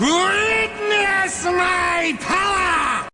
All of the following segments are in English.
Witness my power!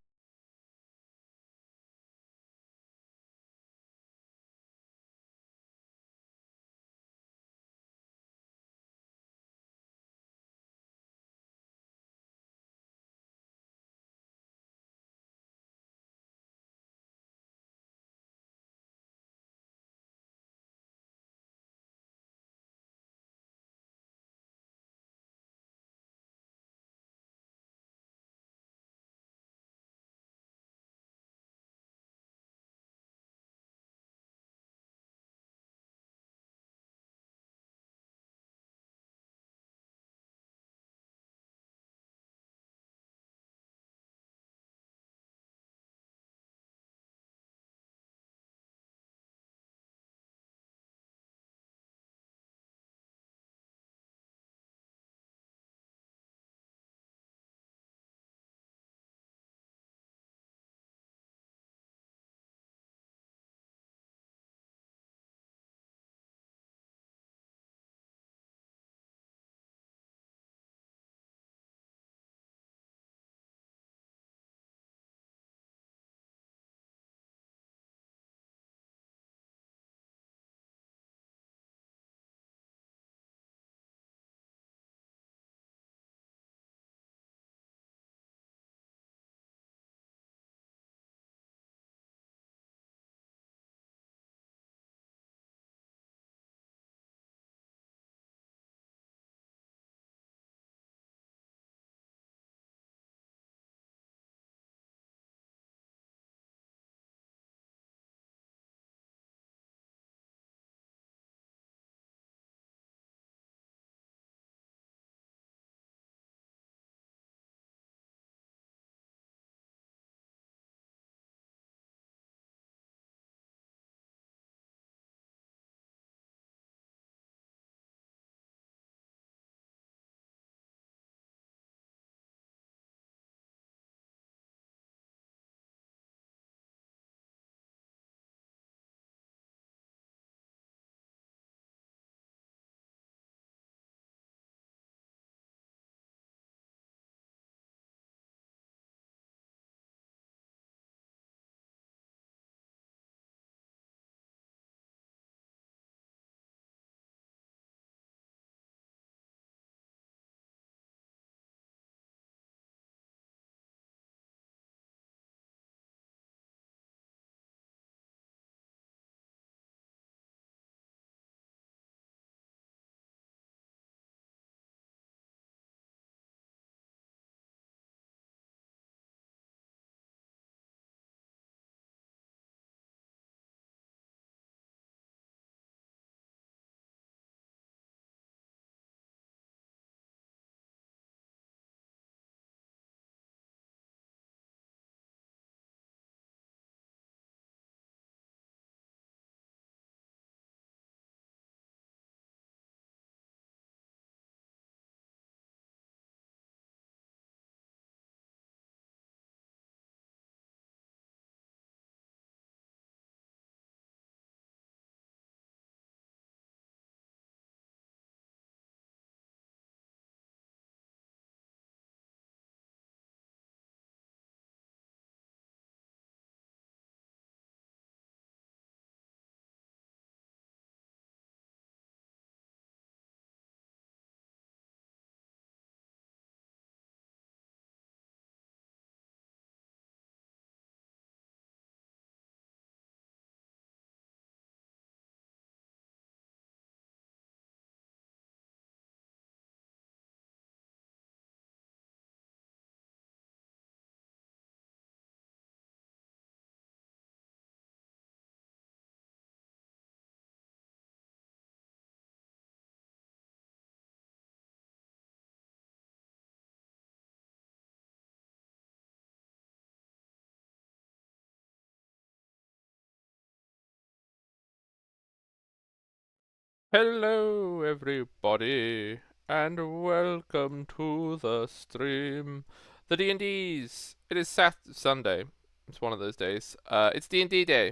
Hello, everybody, and welcome to the stream. The D&Ds. It is Sunday. It's one of those days. It's D&D day.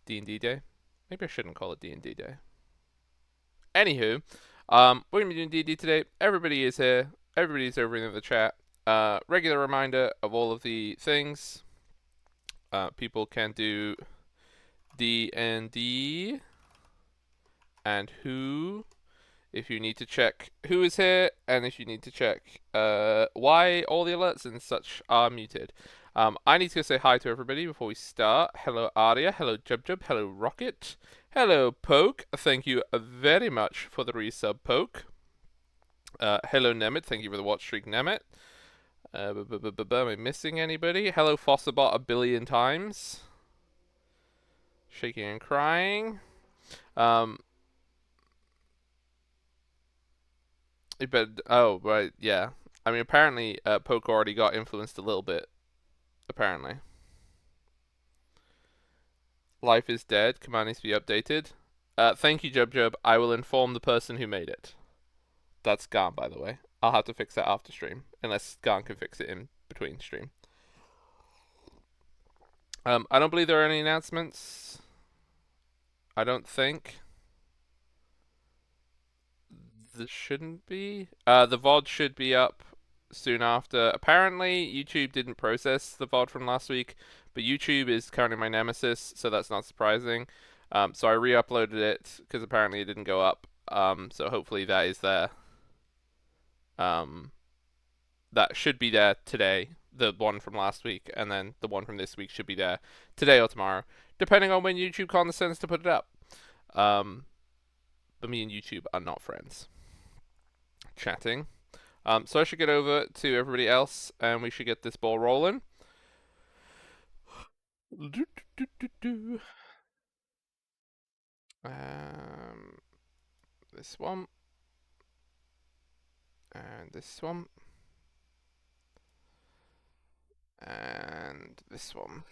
D&D day. Maybe I shouldn't call it D&D day. Anywho, we're gonna be doing D&D today. Everybody is here. everybody's over in the chat. Regular reminder of all of the things. People can do D&D and who if you need to check who is here and if you need to check why all the alerts and such are muted. I need to go say hi to everybody before we start. Hello Aria, hello Jub, hello Rocket, hello Poke, thank you very much for the resub Poke. Hello Nemit, thank you for the watch streak Nemit. Am I missing anybody? Hello Fosterbot a billion times. Shaking and crying. But oh right, yeah. I mean, apparently, Poke already got influenced a little bit. Apparently, life is dead. Command needs to be updated. Thank you, Jub. I will inform the person who made it. That's Garn, by the way. I'll have to fix that after stream, unless Garn can fix it in between stream. I don't believe there are any announcements. I don't think. There shouldn't be. The VOD should be up soon after. Apparently, YouTube didn't process the VOD from last week, but YouTube is currently my nemesis, so that's not surprising. So I re-uploaded it because apparently it didn't go up. So hopefully that is there. That should be there today. The one from last week, and then the one from this week should be there today or tomorrow, depending on when YouTube condescends to put it up. But me and YouTube are not friends. Chatting. So I should get over to everybody else, and we should get this ball rolling. This one, and this one, and this one.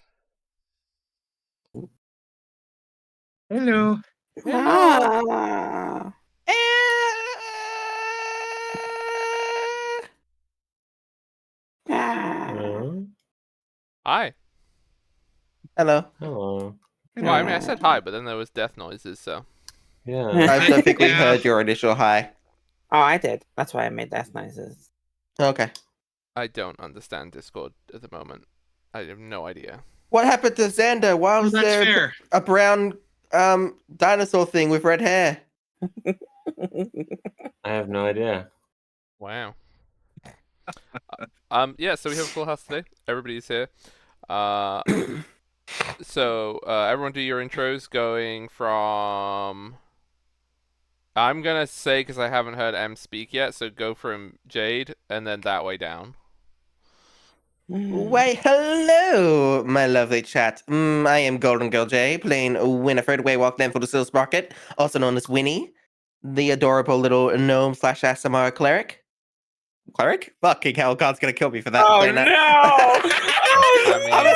Hello. Hello. Ah. Ah. Hello. Hi. Hello. Hello. Well, I mean, I said hi, but then there was death noises, so. Yeah. I don't think we Yeah. heard your initial hi. Oh, I did. That's why I made death noises. Okay. I don't understand Discord at the moment. I have no idea. What happened to Xander? Why was That's there fair. a brown dinosaur thing with red hair? I have no idea. Wow. Yeah, so we have a full house today. Everybody's here. So everyone do your intros going from... I'm gonna say, because I haven't heard M speak yet, so go from Jade, and then that way down. Why, hello, my lovely chat. I am Golden Girl J, playing Winifred Waywalk Landful to Seal Sprocket, also known as Winnie, the adorable little gnome / ASMR cleric. Cleric? Fucking hell, God's gonna kill me for that. Oh saying that. no! I'm a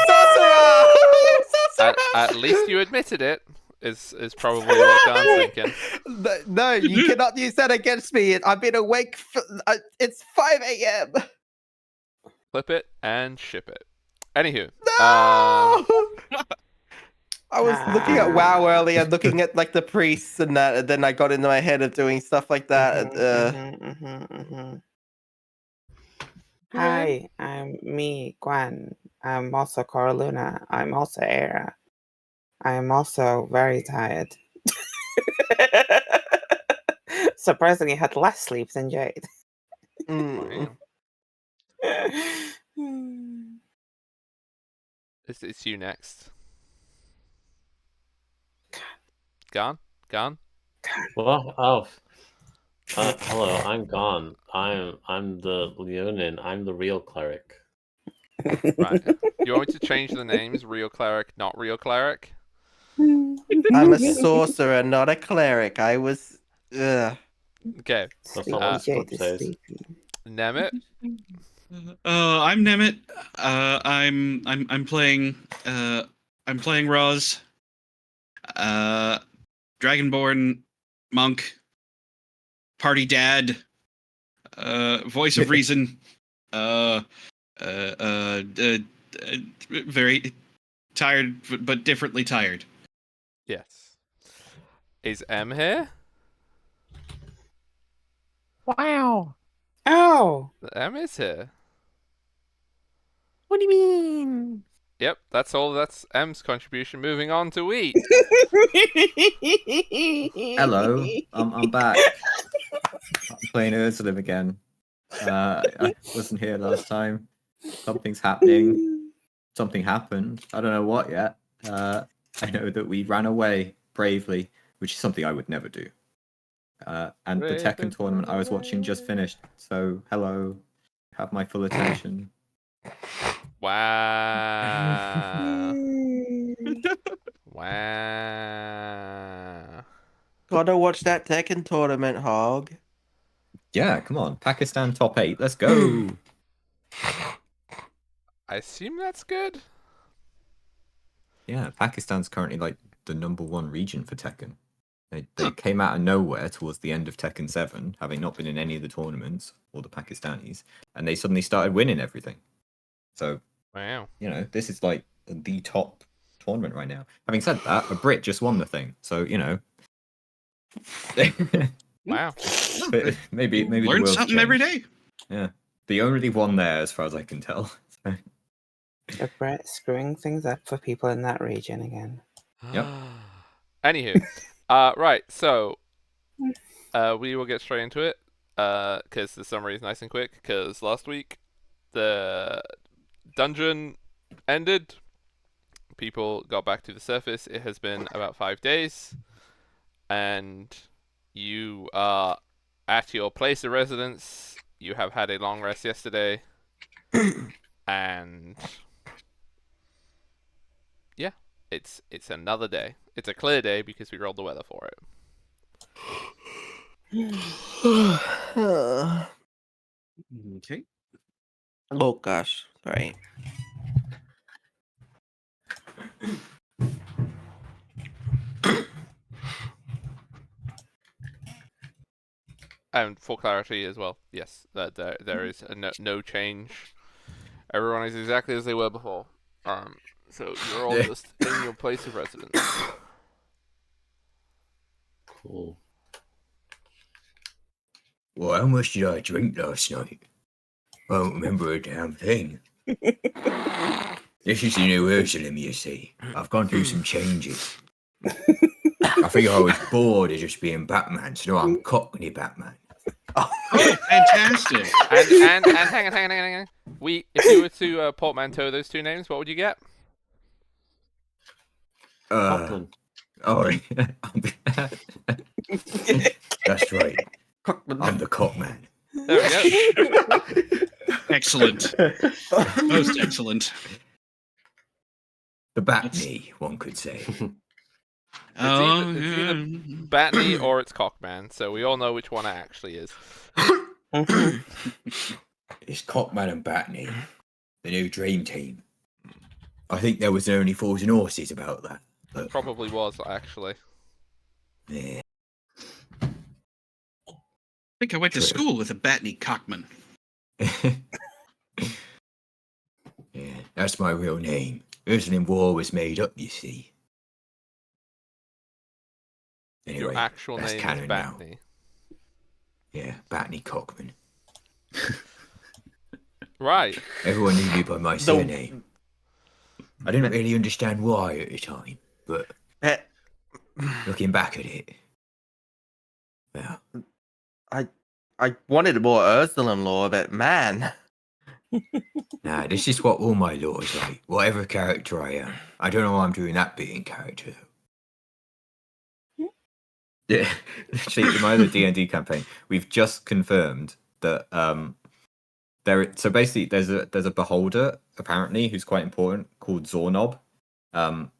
sorcerer! At least you admitted it, is probably what God's thinking. No, you cannot use that against me. I've been awake for, it's 5 a.m. Clip it and ship it. Anywho. No! I was looking at WoW earlier, looking at like the priests and that, and then I got into my head of doing stuff like that. Hi, I'm me, Gwen. I'm also Coraluna. I'm also Era. I'm also very tired. Surprisingly, had less sleep than Jade. Mm. It's you next. Gone? Well, oh. Hello, I'm gone. I'm the Leonin. I'm the real cleric. Right. You want me to change the names? Real cleric, not real cleric? I'm a sorcerer, not a cleric. I was. Okay. That's not what the Jade script is says. sleepy. Nemit. I'm Nemit. I'm playing Roz. Dragonborn monk. Party dad. Voice of reason. Very tired, but differently tired. Yes. Is M here? Wow. Oh. M is here. What do you mean? Yep, that's all. That's M's contribution. Moving on to we. Hello, I'm back. I'm playing Ursulim again. I wasn't here last time. Something's happening. Something happened. I don't know what yet. I know that we ran away bravely, which is something I would never do. And the Brave Tekken and tournament I was run watching just away. finished. So hello, have my full attention. Wow. Wow. Gotta watch that Tekken tournament, Hog. Yeah, come on, Pakistan top 8. Let's go. I assume that's good. Yeah, Pakistan's currently like the #1 region for Tekken. They came out of nowhere towards the end of Tekken 7, having not been in any of the tournaments, or the Pakistanis, and they suddenly started winning everything. So, Wow. you know, this is like the top tournament right now. Having said that, a Brit just won the thing, so, you know. Wow. maybe the Learn world's something every changed. day. Yeah. The only one there, as far as I can tell. So, The Brit screwing things up for people in that region again. Yep. Anywho, right. So, we will get straight into it. Because the summary is nice and quick. Because last week, the dungeon ended. People got back to the surface. It has been about 5 days, and you are at your place of residence. You have had a long rest yesterday, and yeah, it's another day. It's a clear day because we rolled the weather for it. Okay. Oh gosh, sorry. And for clarity as well, yes, that there is no change. Everyone is exactly as they were before. So you're all just in your place of residence. Cool. Well, how much did I drink last night? I don't remember a damn thing. This is the new Ursulim, you see. I've gone through some changes. I think I was bored of just being Batman, so now I'm Cockney Batman. Oh, fantastic. And hang on. If you were to portmanteau those two names, what would you get? Cockman. Oh, that's right. I'm the Cockman. There we go. Excellent. Most excellent. The Batney, one could say. Oh, It's either yeah. Batney or it's Cockman, so we all know which one it actually is. It's Cockman and Batney, the new dream team. I think there was only fools and horses about that. But, Probably was actually. yeah. I think I went to True. school with a Batney Cockman. Yeah, that's my real name. Ursulim War was made up, you see. Anyway, Your actual that's name is canon now. Batney. Yeah, Batney Cockman. Right. Everyone knew me by my surname. I didn't really understand why at the time, but looking back at it, well, I wanted more Ursuline lore, but man. nah, this is what all my lore is like. Whatever character I am. I don't know why I'm doing that bit in character. Yeah, actually, in my other D&D campaign, we've just confirmed that so basically there's a beholder apparently who's quite important called Zornob. And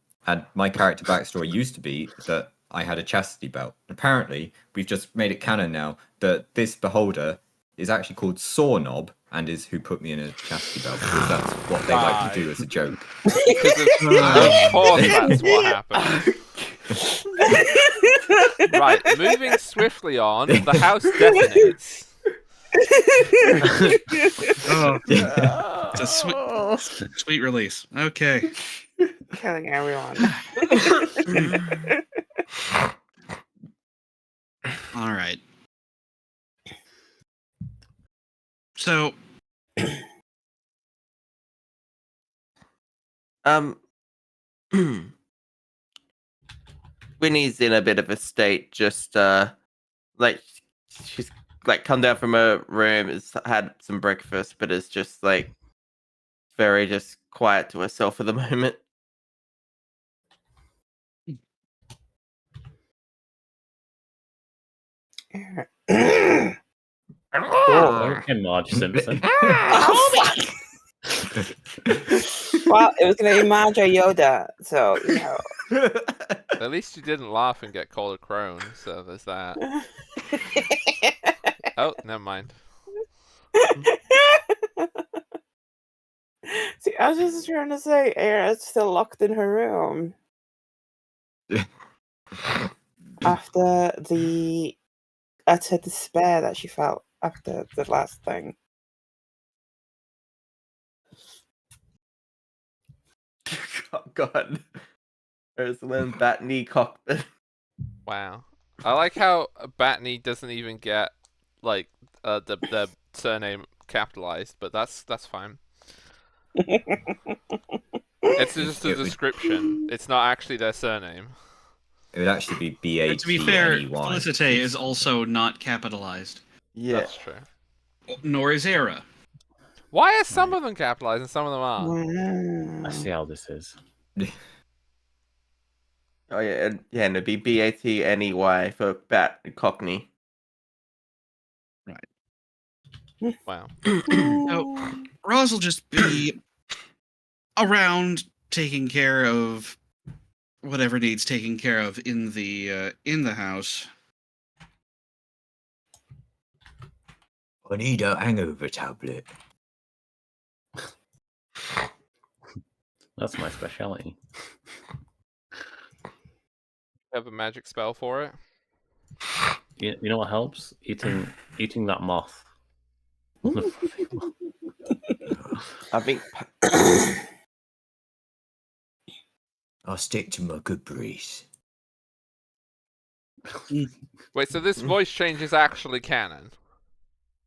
my character backstory used to be that I had a chastity belt. Apparently, we've just made it canon now that this beholder is actually called Sornob and is who put me in a chastity belt because that's what they like to do as a joke. Of course that's what happened. Right, moving swiftly on, the house detonates. Oh, it's a sweet release. Okay. Killing everyone. All right. So, Winnie's in a bit of a state, just like she's like come down from her room, has had some breakfast, but is just like very just quiet to herself for the moment. Okay, Marge Simpson. Oh, fuck! Well, it was going to be Marge or Yoda, so, you know. At least you didn't laugh and get called a crone, so there's that. Oh, never mind. See, I was just trying to say, Aira's still locked in her room after the utter despair that she felt after the last thing. Oh, God. Ursula Batney Cockpit. Wow. I like how Batney doesn't even get like the surname capitalized, but that's fine. It's just a It would- description. It's not actually their surname. It would actually be B-A-T-N-E-Y. to be fair, Felicite is also not capitalized. Yeah. That's true. Nor is Era. Why are some of them capitalized and some of them aren't? I see how this is. Oh yeah, and it'd be Batney for Bat Cockney. Wow. So, Roz will just be around taking care of whatever needs taking care of in the house. I need a hangover tablet. That's my speciality. Have a magic spell for it. You know what helps? Eating that moth. I think I'll stick to my good breeze. Wait, so this voice change is actually canon?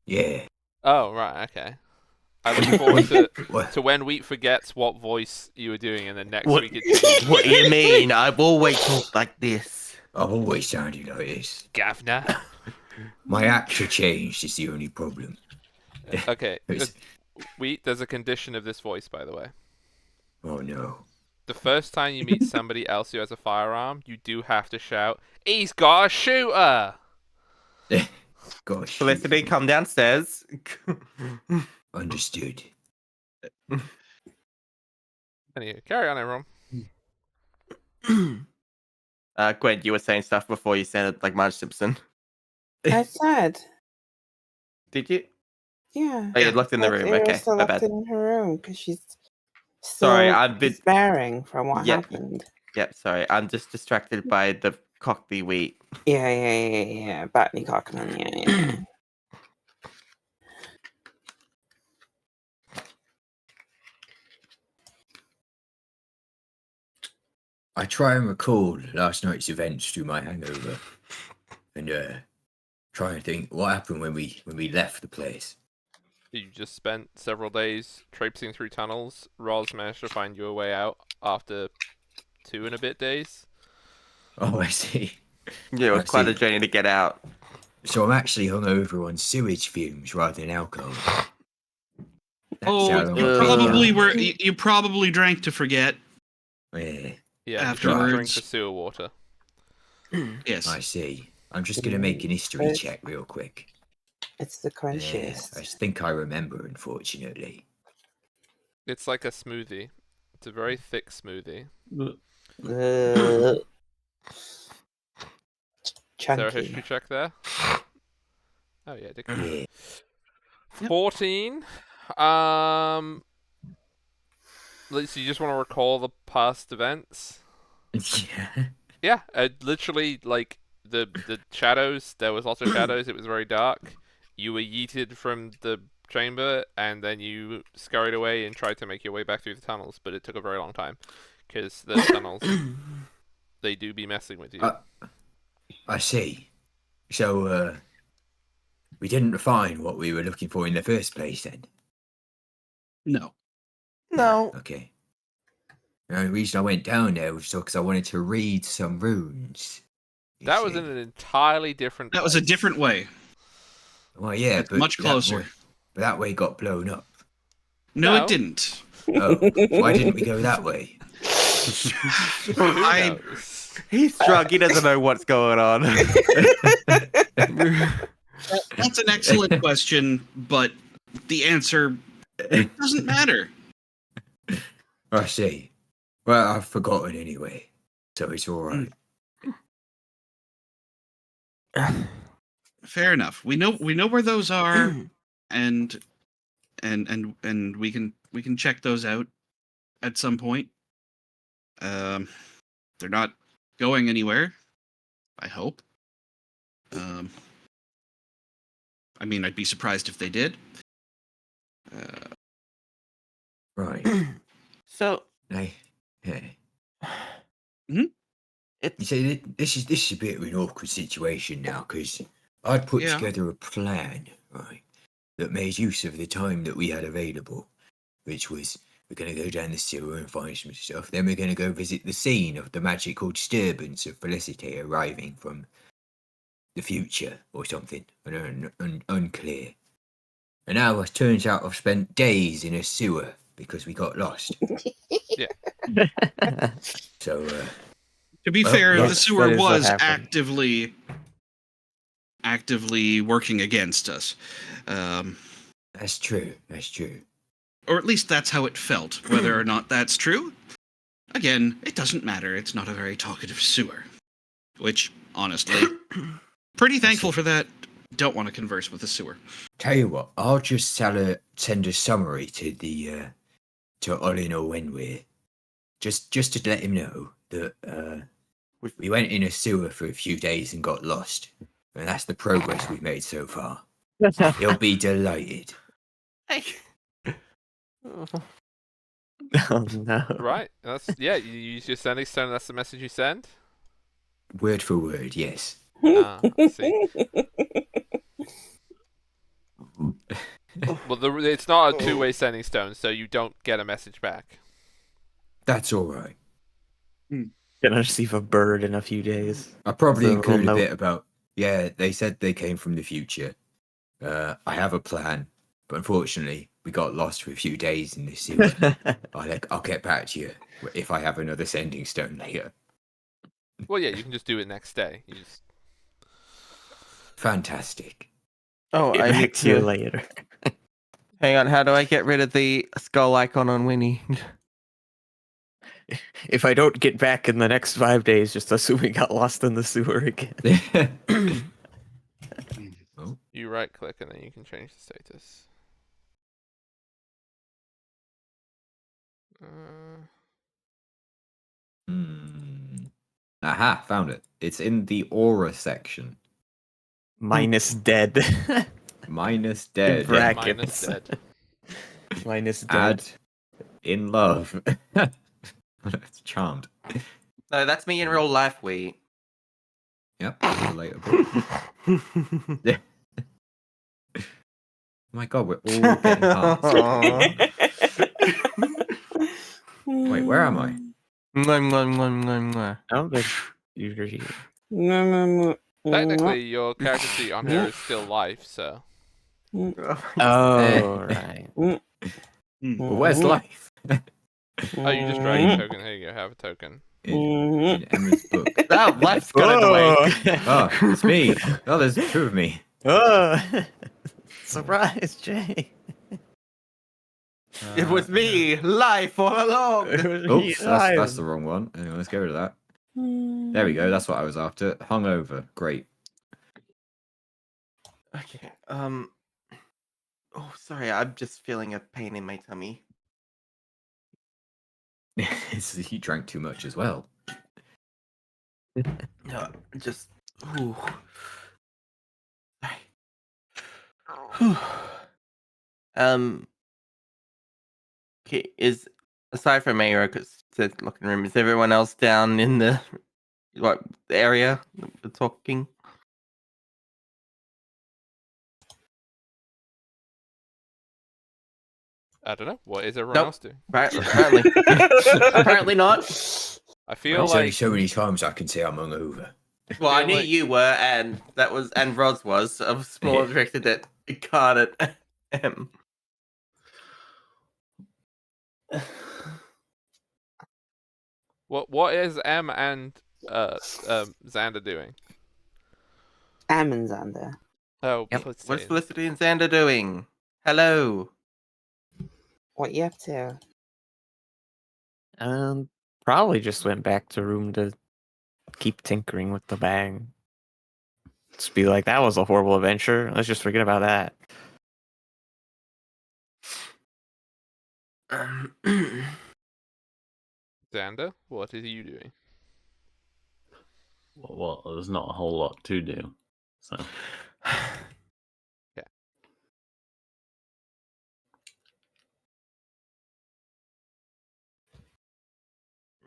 Yeah. Oh, right, okay. I look forward to What? when Wheat forgets what voice you were doing, and then next What- week it changes. what do you mean? I've always talked like this. I've always sounded like this. Gavna. My accent changed is the only problem. Okay, It's- Wheat, there's a condition of this voice, by the way. Oh no. The first time you meet somebody else who has a firearm, you do have to shout, "He's got a shooter!" Gosh. Felicity, come downstairs. Understood. Anyway, carry on, everyone. Gwen, you were saying stuff before you sounded like Marge Simpson. I said, Did you? yeah. Oh, you're locked in the room. Aira's Okay, still my locked bad. in her room because she's Sorry, still I've been- despairing from what Yeah. happened. Yep, sorry. I'm just distracted by the Cockney Wheat. Yeah. Batney Cockman, yeah. I try and recall last night's events through my hangover, and try and think what happened when we left the place. You just spent several days traipsing through tunnels. Roz managed to find you a way out after 2 and a bit days. Oh, I see. Yeah, it was I quite a see. journey to get out. So I'm actually hungover on sewage fumes rather than alcohol. That's Oh, how long you I've been probably drunk. were. You probably drank to forget. Yeah, Yeah, you shouldn't drink Afterwards. the sewer water. Yes. I see. I'm just gonna make an history Right. check real quick. It's the Yeah, crunchiest. I think I remember, unfortunately. It's like a smoothie. It's a very thick smoothie. Ugh. Is there a Chunky. history check there? Oh yeah, it did. Yeah. 14. So you just want to recall the past events? Yeah. Yeah, literally, like, the shadows, there was lots of shadows, it was very dark. You were yeeted from the chamber, and then you scurried away and tried to make your way back through the tunnels, but it took a very long time. Because the tunnels, they do be messing with you. I see. So, we didn't find what we were looking for in the first place then? No. No. Okay. The only reason I went down there was because I wanted to read some runes. you That was see. in an entirely different That was a place. different way. Well, yeah, It's but much closer. that way got blown up. No, No. it didn't. Oh, why didn't we go that way? Who I- knows? He's drunk. He doesn't know what's going on. That's an excellent question, but the answer doesn't matter. I see. Well, I've forgotten anyway, so it's all right. Fair enough. We know where those are, and we can check those out at some point. They're not going anywhere, I hope. I mean, I'd be surprised if they did. Right. So Hey, hey. You it's see, this is a bit of an awkward situation now because I'd put Yeah. together a plan, right, that made use of the time that we had available, which was we're going to go down the sewer and find some stuff. Then we're going to go visit the scene of the magical disturbance of Felicity arriving from the future or something. Unclear. And now it turns out I've spent days in a sewer because we got lost. So, To be Well, fair, the yes, sewer that is what was happened. actively working against us. that's true. That's true. Or at least that's how it felt. Whether or not that's true, again, it doesn't matter. It's not a very talkative sewer. Which, honestly, pretty thankful for that. Don't want to converse with the sewer. Tell you what, I'll just send a summary to the to Olino when we're just to let him know that we went in a sewer for a few days and got lost, and that's the progress we've made so far. He'll be delighted. Oh no. Right. That's you use your sending stone. That's the message you send. Word for word, yes. Ah, I see. Well, it's not a two-way sending stone, so you don't get a message back. That's all right. Gonna receive a bird in a few days. I probably So, include a no- bit about they said they came from the future. I have a plan, but unfortunately we got lost for a few days in the sewer. I'll get back to you if I have another sending stone later. Well, yeah, you can just do it next day. You just... Fantastic. Oh, Get I back need to you to. later. Hang on. How do I get rid of the skull icon on Winnie? If I don't get back in the next 5 days, just assume we got lost in the sewer again. Oh, You right-click and then you can change the status. Aha, found it. It's in the aura section. Minus dead. Minus dead. Brackets. Minus dead. Minus dead. Add in love. It's charmed. No, that's me in real life. Wait. Yep, relatable. Yeah. My God, we're all getting hearts. Wait, where am I? Mwah, mwah, mwah, mwah, mwah. I don't think you're Technically, your character sheet on here is still life, so... Oh, right. Well, where's life? Oh, you just drag a token. Here you go, have a token. In Emma's book. Oh, life's got in the way. Oh, it's me. Oh, there's two of me. Oh, surprise, Jay. It was me, life all along. Oops, that's the wrong one. Anyway, let's get rid of that. There we go. That's what I was after. Hungover. Great. Okay. Oh, sorry. I'm just feeling a pain in my tummy. You drank too much as well. No, just. Ooh. Okay. Aside from Mayra, because the looking room, is everyone else down in the area talking? I don't know. What is everyone Nope. else doing? Apparently, apparently not. I feel There's only like so many times I can say I'm hungover. Well, I feel knew like- you were, and Roz was. I was more directed at card at M. what is M and Xander doing? Ammon's under. Oh, Yep. let's What's see. Felicity and Xander doing? Hello. What you up to? Probably just went back to room to keep tinkering with the bag. Just be like, that was a horrible adventure. Let's just forget about that. Xander, what are you doing? Well, there's not a whole lot to do. So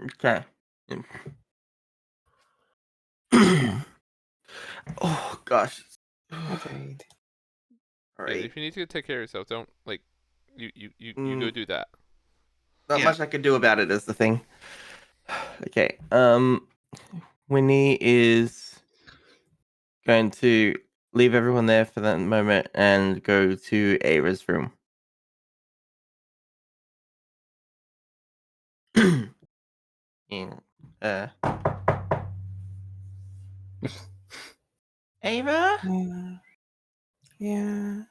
Okay. Oh gosh. Agreed. All Yeah, right. if you need to take care of yourself, don't like you go Mm. do that. Not Yeah. much I can do about it is the thing. Okay. Winnie is going to leave everyone there for that moment and go to Ava's room. And, Ava, Yeah. Yeah,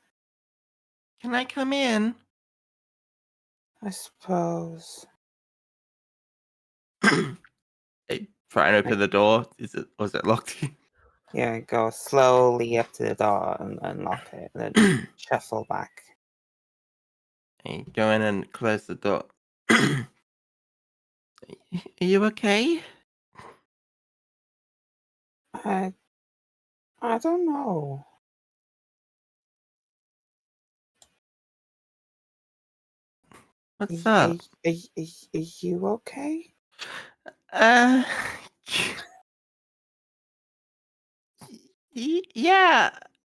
can I come in? I suppose. Hey, try and open the door. Was it locked? Yeah, go slowly up to the door and unlock it, and then shuffle back. Hey, go in and close the door. Are you okay? I don't know. What's up? Are you okay? Uh, yeah.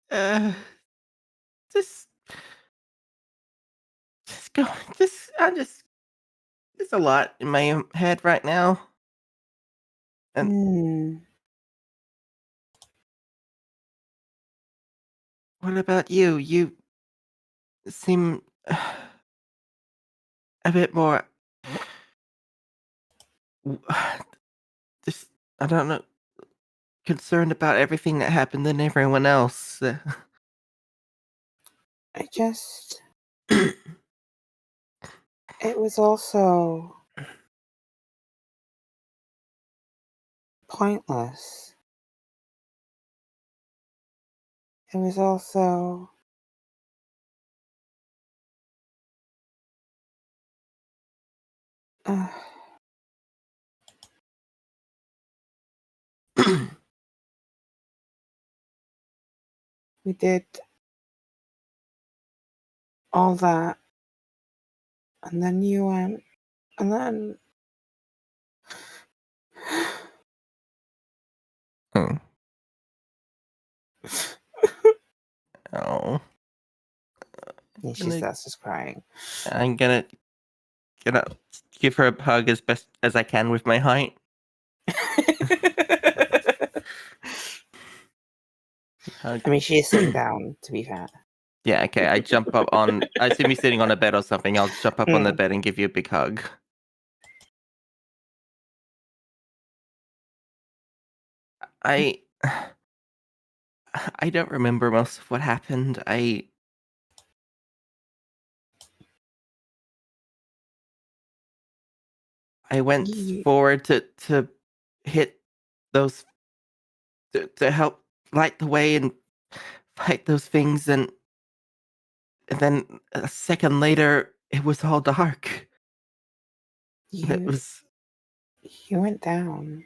Uh, just go. There's a lot in my head right now. And Hmm. what about you? You seem a bit more. Just, I don't know, concerned about everything that happened than everyone else. I just. It was also pointless. It was also. Uh, we did all that, and then you went, and then. Oh. Oh. And she Gonna- starts just crying. I'm gonna give her a hug as best as I can with my height. Hug. I mean, she is sitting down, to be fair. Yeah, okay. I jump up on. I assume you're sitting on a bed or something. I'll jump up on the Mm. bed and give you a big hug. I I don't remember most of what happened. I went Ye- forward to hit those to help light the way and fight those things, and then a second later it was all dark. It You was you went down,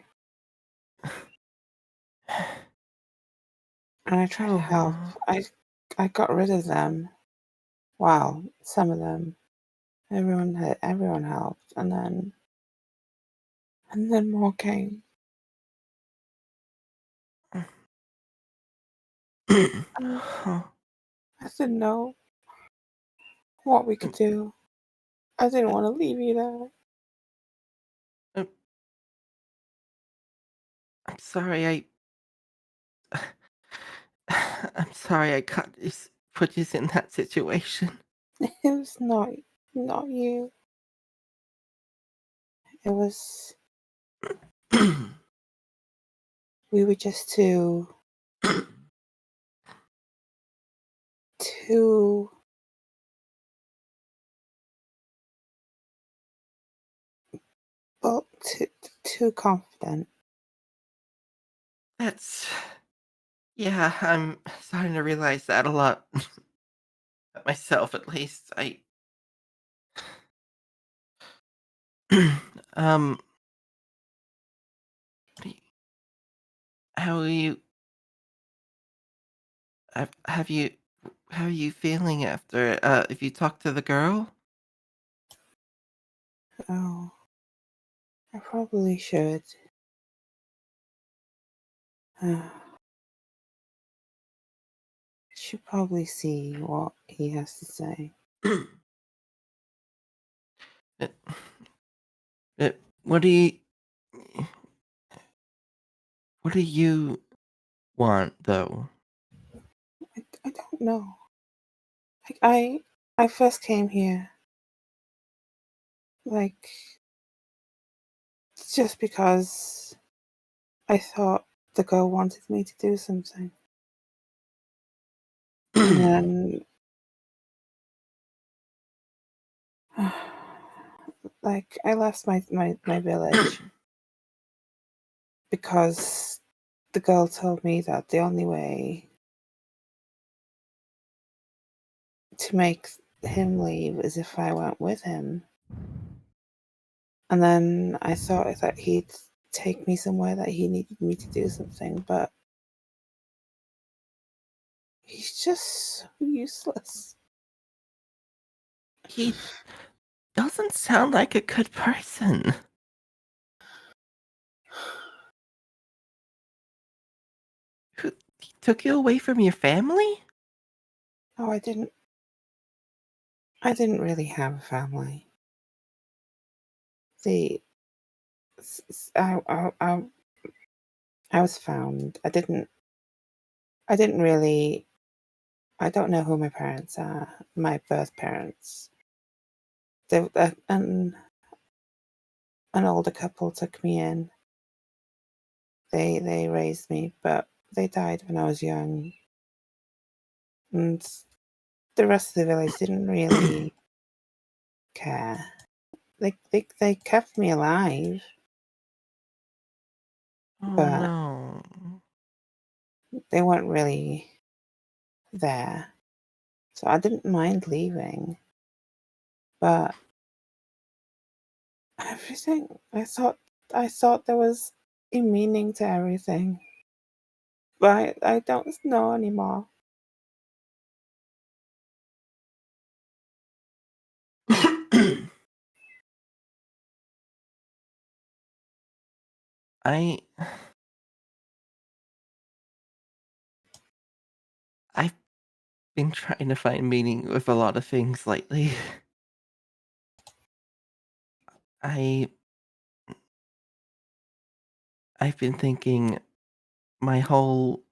and I tried to help. I got rid of them. Well, some of them. Everyone helped, and then more came. I didn't know what we could do. I didn't want to leave you there. I'm sorry. I'm sorry. I put you in that situation. It was not you. It was we were just too well too confident. Yeah, I'm starting to realize that a lot. Myself, at least. Um, how are you? Have you? How are you feeling after? If you talked to the girl? Oh, I probably should. Should probably see what he has to say. What do you? What do you want, though? I don't know. I first came here like just because I thought the girl wanted me to do something. And then like I left my village because the girl told me that the only way to make him leave is if I went with him. And then I thought that he'd take me somewhere that he needed me to do something, but he's just so useless. He doesn't sound like a good person. He took you away from your family? Oh, I didn't really have a family. I was found. I didn't really. I don't know who my parents are. My birth parents. An older couple took me in. They raised me, but they died when I was young, and the rest of the village didn't really care. They kept me alive, Oh but no. they weren't really there. So I didn't mind leaving, but everything I thought there was a meaning to everything, but I don't know anymore. I I've been trying to find meaning with a lot of things lately. I I've been thinking my whole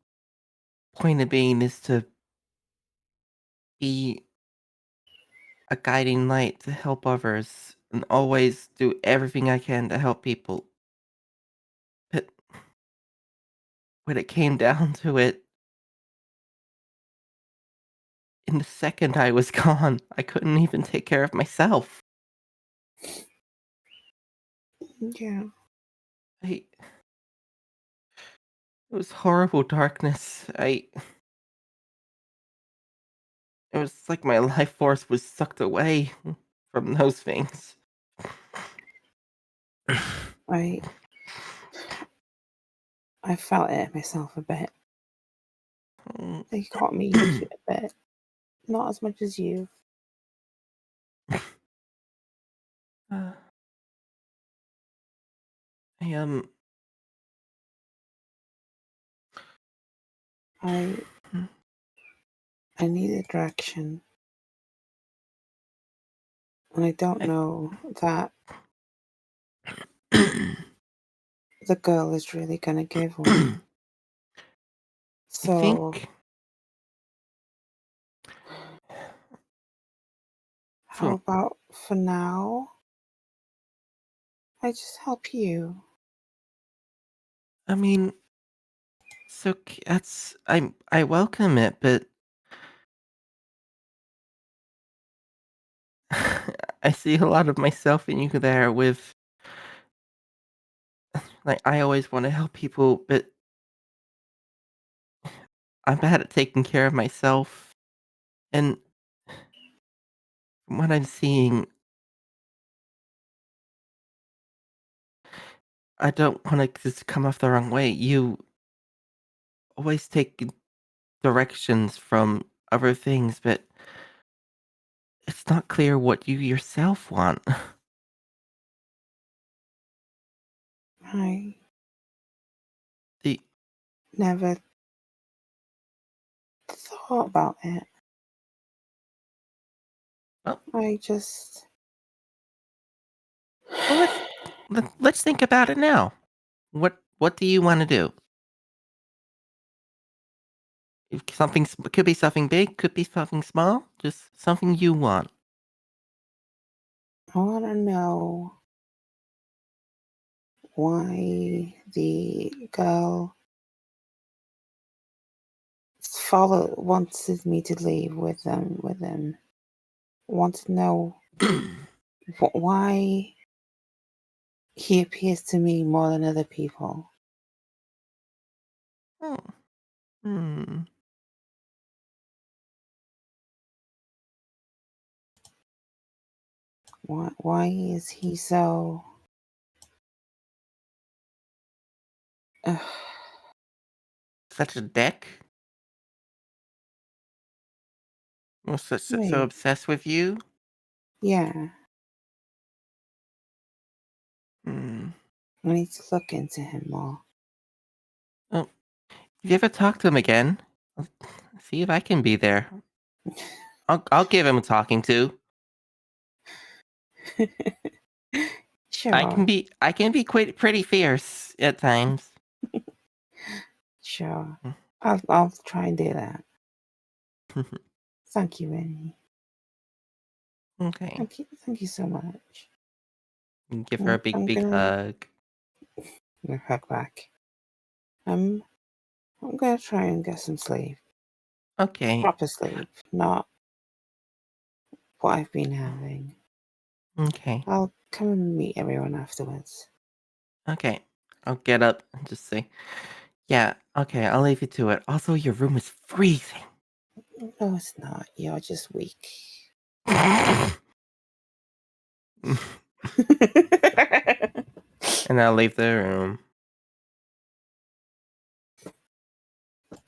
point of being is to be a guiding light to help others and always do everything I can to help people. But when it came down to it, in the second I was gone, I couldn't even take care of myself. Yeah, It was horrible darkness. It was like my life force was sucked away from those things. I felt it myself a bit. They got me into it a bit, not as much as you. Uh, I I needed direction. And I don't know that the girl is really gonna give one. I So think how about for now, I just help you? I mean, so that's I welcome it, but I see a lot of myself in you there with like I always want to help people, but I'm bad at taking care of myself. And from what I'm seeing, I don't want to just come off the wrong way. You always take directions from other things, but it's not clear what you yourself want. I The never thought about it. Oh. I just well, let's think about it now. What do you want to do? If something could be something big, could be something small, just something you want. I want to know why the girl wanted me to leave with them. Want to know why he appears to me more than other people. Oh. Hmm. Why is he so? Such a dick? Was so Wait. obsessed with you? Yeah, Hmm. I need to look into him more. Oh, if you ever talk to him again, I'll see if I can be there. I'll give him a talking to. Sure. I can be quite pretty fierce at times. Sure. Hmm. I'll try and do that. Thank you, Winnie. Okay. Thank you so much. Give her a I'm big gonna hug. hug back. I'm gonna try and get some sleep. Okay. Proper sleep, not what I've been having. Okay. I'll come and meet everyone afterwards. Okay. I'll get up and just say, yeah, okay, I'll leave you to it. Also, your room is freezing. No, it's not. You're just weak. And I'll leave the room.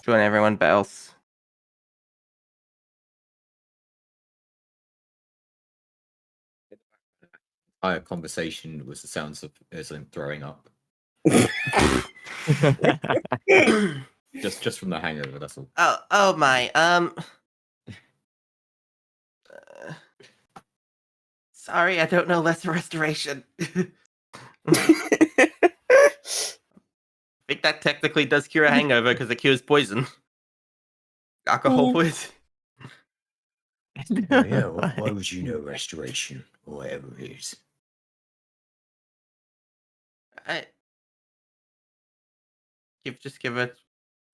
Join everyone else. Our conversation was the sounds of as I'm throwing up. Just from the hangover, that's all. Oh my. Sorry, I don't know lesser restoration. I think that technically does cure a hangover because it cures poison. Alcohol poison. Oh, yeah, why would you know restoration or whatever it is? Just give a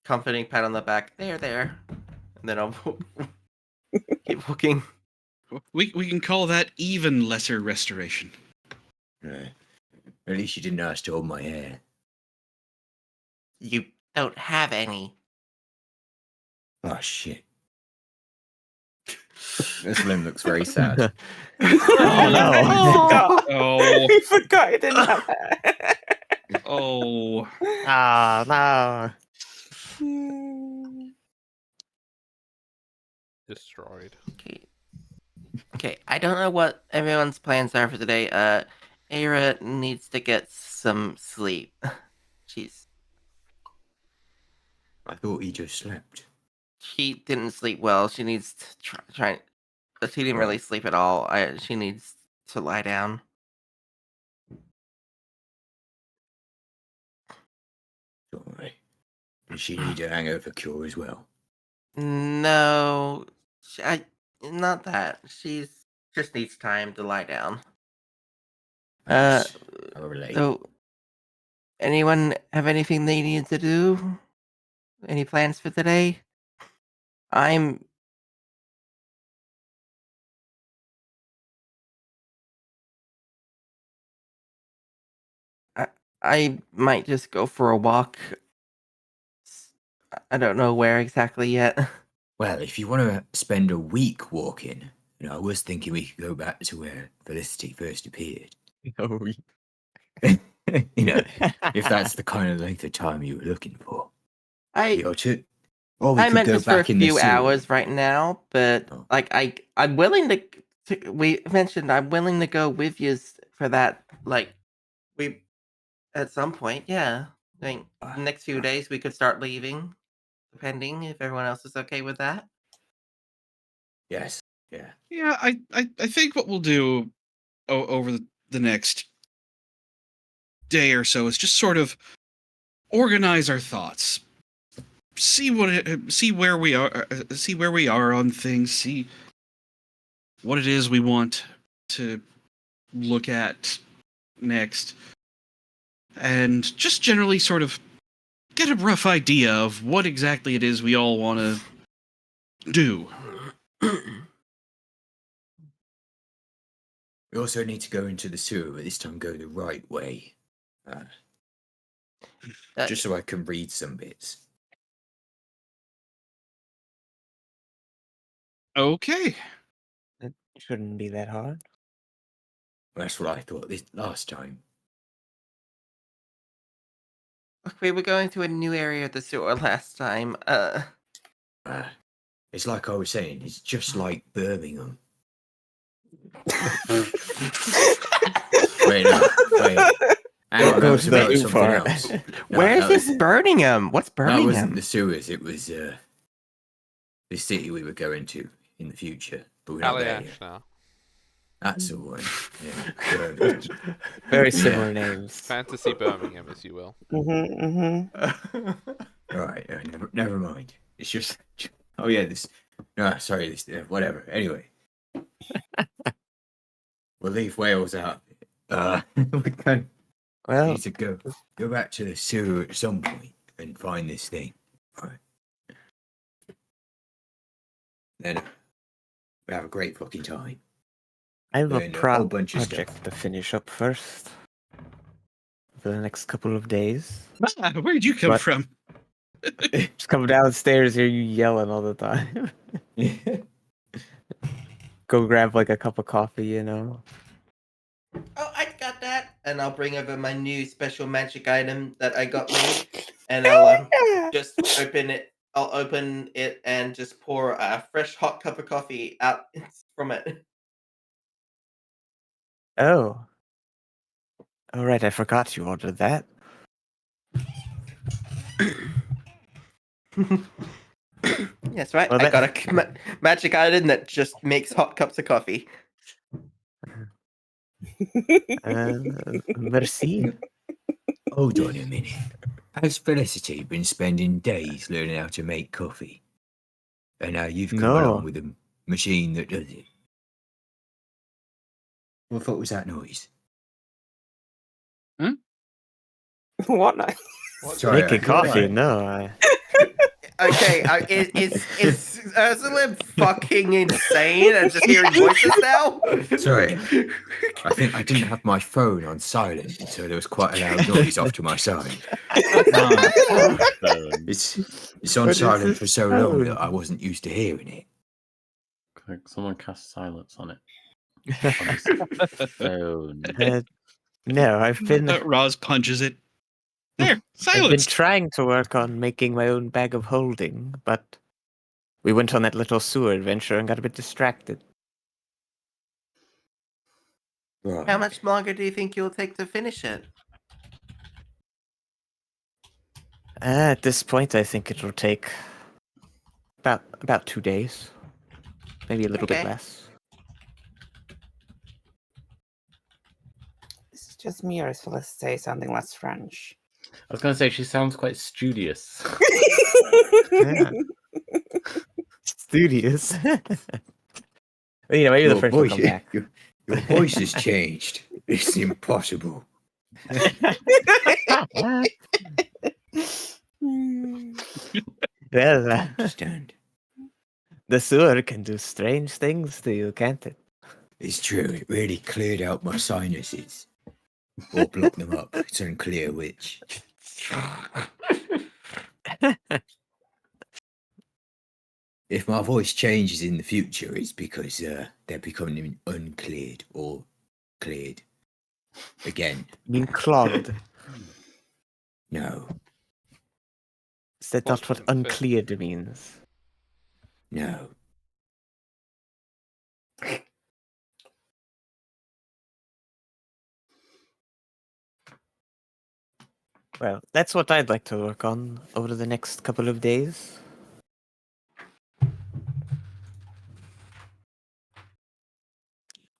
comforting pat on the back. There. And then I'll keep looking. We can call that even lesser restoration. Right. At least you didn't ask to hold my hair. You don't have any. Oh, shit. This limb looks very sad. Oh no. Oh. I forgot I didn't have that. Oh. Ah no. Destroyed. Okay, I don't know what everyone's plans are for today. Era needs to get some sleep. She's I thought he just slept. she didn't sleep well. She needs to try but she didn't really Right. sleep at all. She needs to lie down. Alright. Does she need a hangover cure as well? No, not that. She's just needs time to lie down. That's I relate. So, anyone have anything they need to do? Any plans for today? I'm. I might just go for a walk. I don't know where exactly yet. Well, if you want to spend a week walking, I was thinking we could go back to where Felicity first appeared. Oh, If that's the kind of length of time you were looking for. I Or we I could meant go just for a back in the few sewer. hours right now, but Oh. like I'm willing to. We mentioned I'm willing to go with you for that. Like we at some point, yeah. I think the next few days we could start leaving, depending if everyone else is okay with that. Yes. Yeah. Yeah, I think what we'll do over the next day or so is just sort of organize our thoughts, see where we are on things, see what it is we want to look at next, and just generally sort of get a rough idea of what exactly it is we all want to do. We also need to go into the sewer, but this time go the right way. Just so I can read some bits. Okay. it shouldn't be that hard. That's what I thought this last time. We were going to a new area of the sewer last time. It's like I was saying, it's just like Birmingham. Wait, no, wait. Hang on, that Go was to the about new something part. else. Where's that was- this Birmingham? What's That wasn't Birmingham? the sewers, it was the city we were going to in the future. But we're not there Alley yet. now. That's the one. Yeah. Very similar names. Fantasy Birmingham, as you will. Right, never mind. It's just. Oh, yeah, this. No, sorry, this. Whatever. Anyway. We'll leave Wales out. We kind Well, need to go back to the sewer at some point and find this thing. Right. Then we have a great fucking time. I have a doing a whole bunch of project stuff. to finish up first for the next couple of days. Where'd you come What? from? Just come downstairs, hear you yelling all the time. Go grab like a cup of coffee, Oh, I got that. And I'll bring over my new special magic item that I got made, and I'll just open it. I'll open it and just pour a fresh hot cup of coffee out from it. Oh. All right, I forgot you ordered that. Yes, right. Well, I that- got a magic item that just makes hot cups of coffee. Merci. Hold on a minute. Has Felicity been spending days learning how to make coffee? And now you've come No. along with a machine that does it. What the fuck was that noise? What? No. Sorry, Making coffee? No. Okay, it's Ursula fucking insane and just hearing voices now? Sorry. I think I didn't have my phone on silent, so there was quite a loud noise off to my side. It's on What is silent this for so long phone? that I wasn't used to hearing it. Quick, someone cast silence on it. Phone. No, I've been Roz punches it. There, I've been silence. trying to work on making my own bag of holding, but we went on that little sewer adventure and got a bit distracted. Right. How much longer do you think you'll take to finish it? At this point, I think it will take about 2 days, maybe a little bit Okay. less. Just me, or is Felicite sounding less French? I was going to say she sounds quite studious. Yeah. Studious. Maybe the Your French will voice, come back. your voice has changed. It's impossible. Well, Understand? the sewer can do strange things to you, can't it? It's true. It really cleared out my sinuses, or blocked them up. It's unclear which. If my voice changes in the future, it's because they're becoming uncleared or cleared again. Being clogged. No, Is that Flushed not what from the fit. uncleared means? no. Well, that's what I'd like to work on over the next couple of days.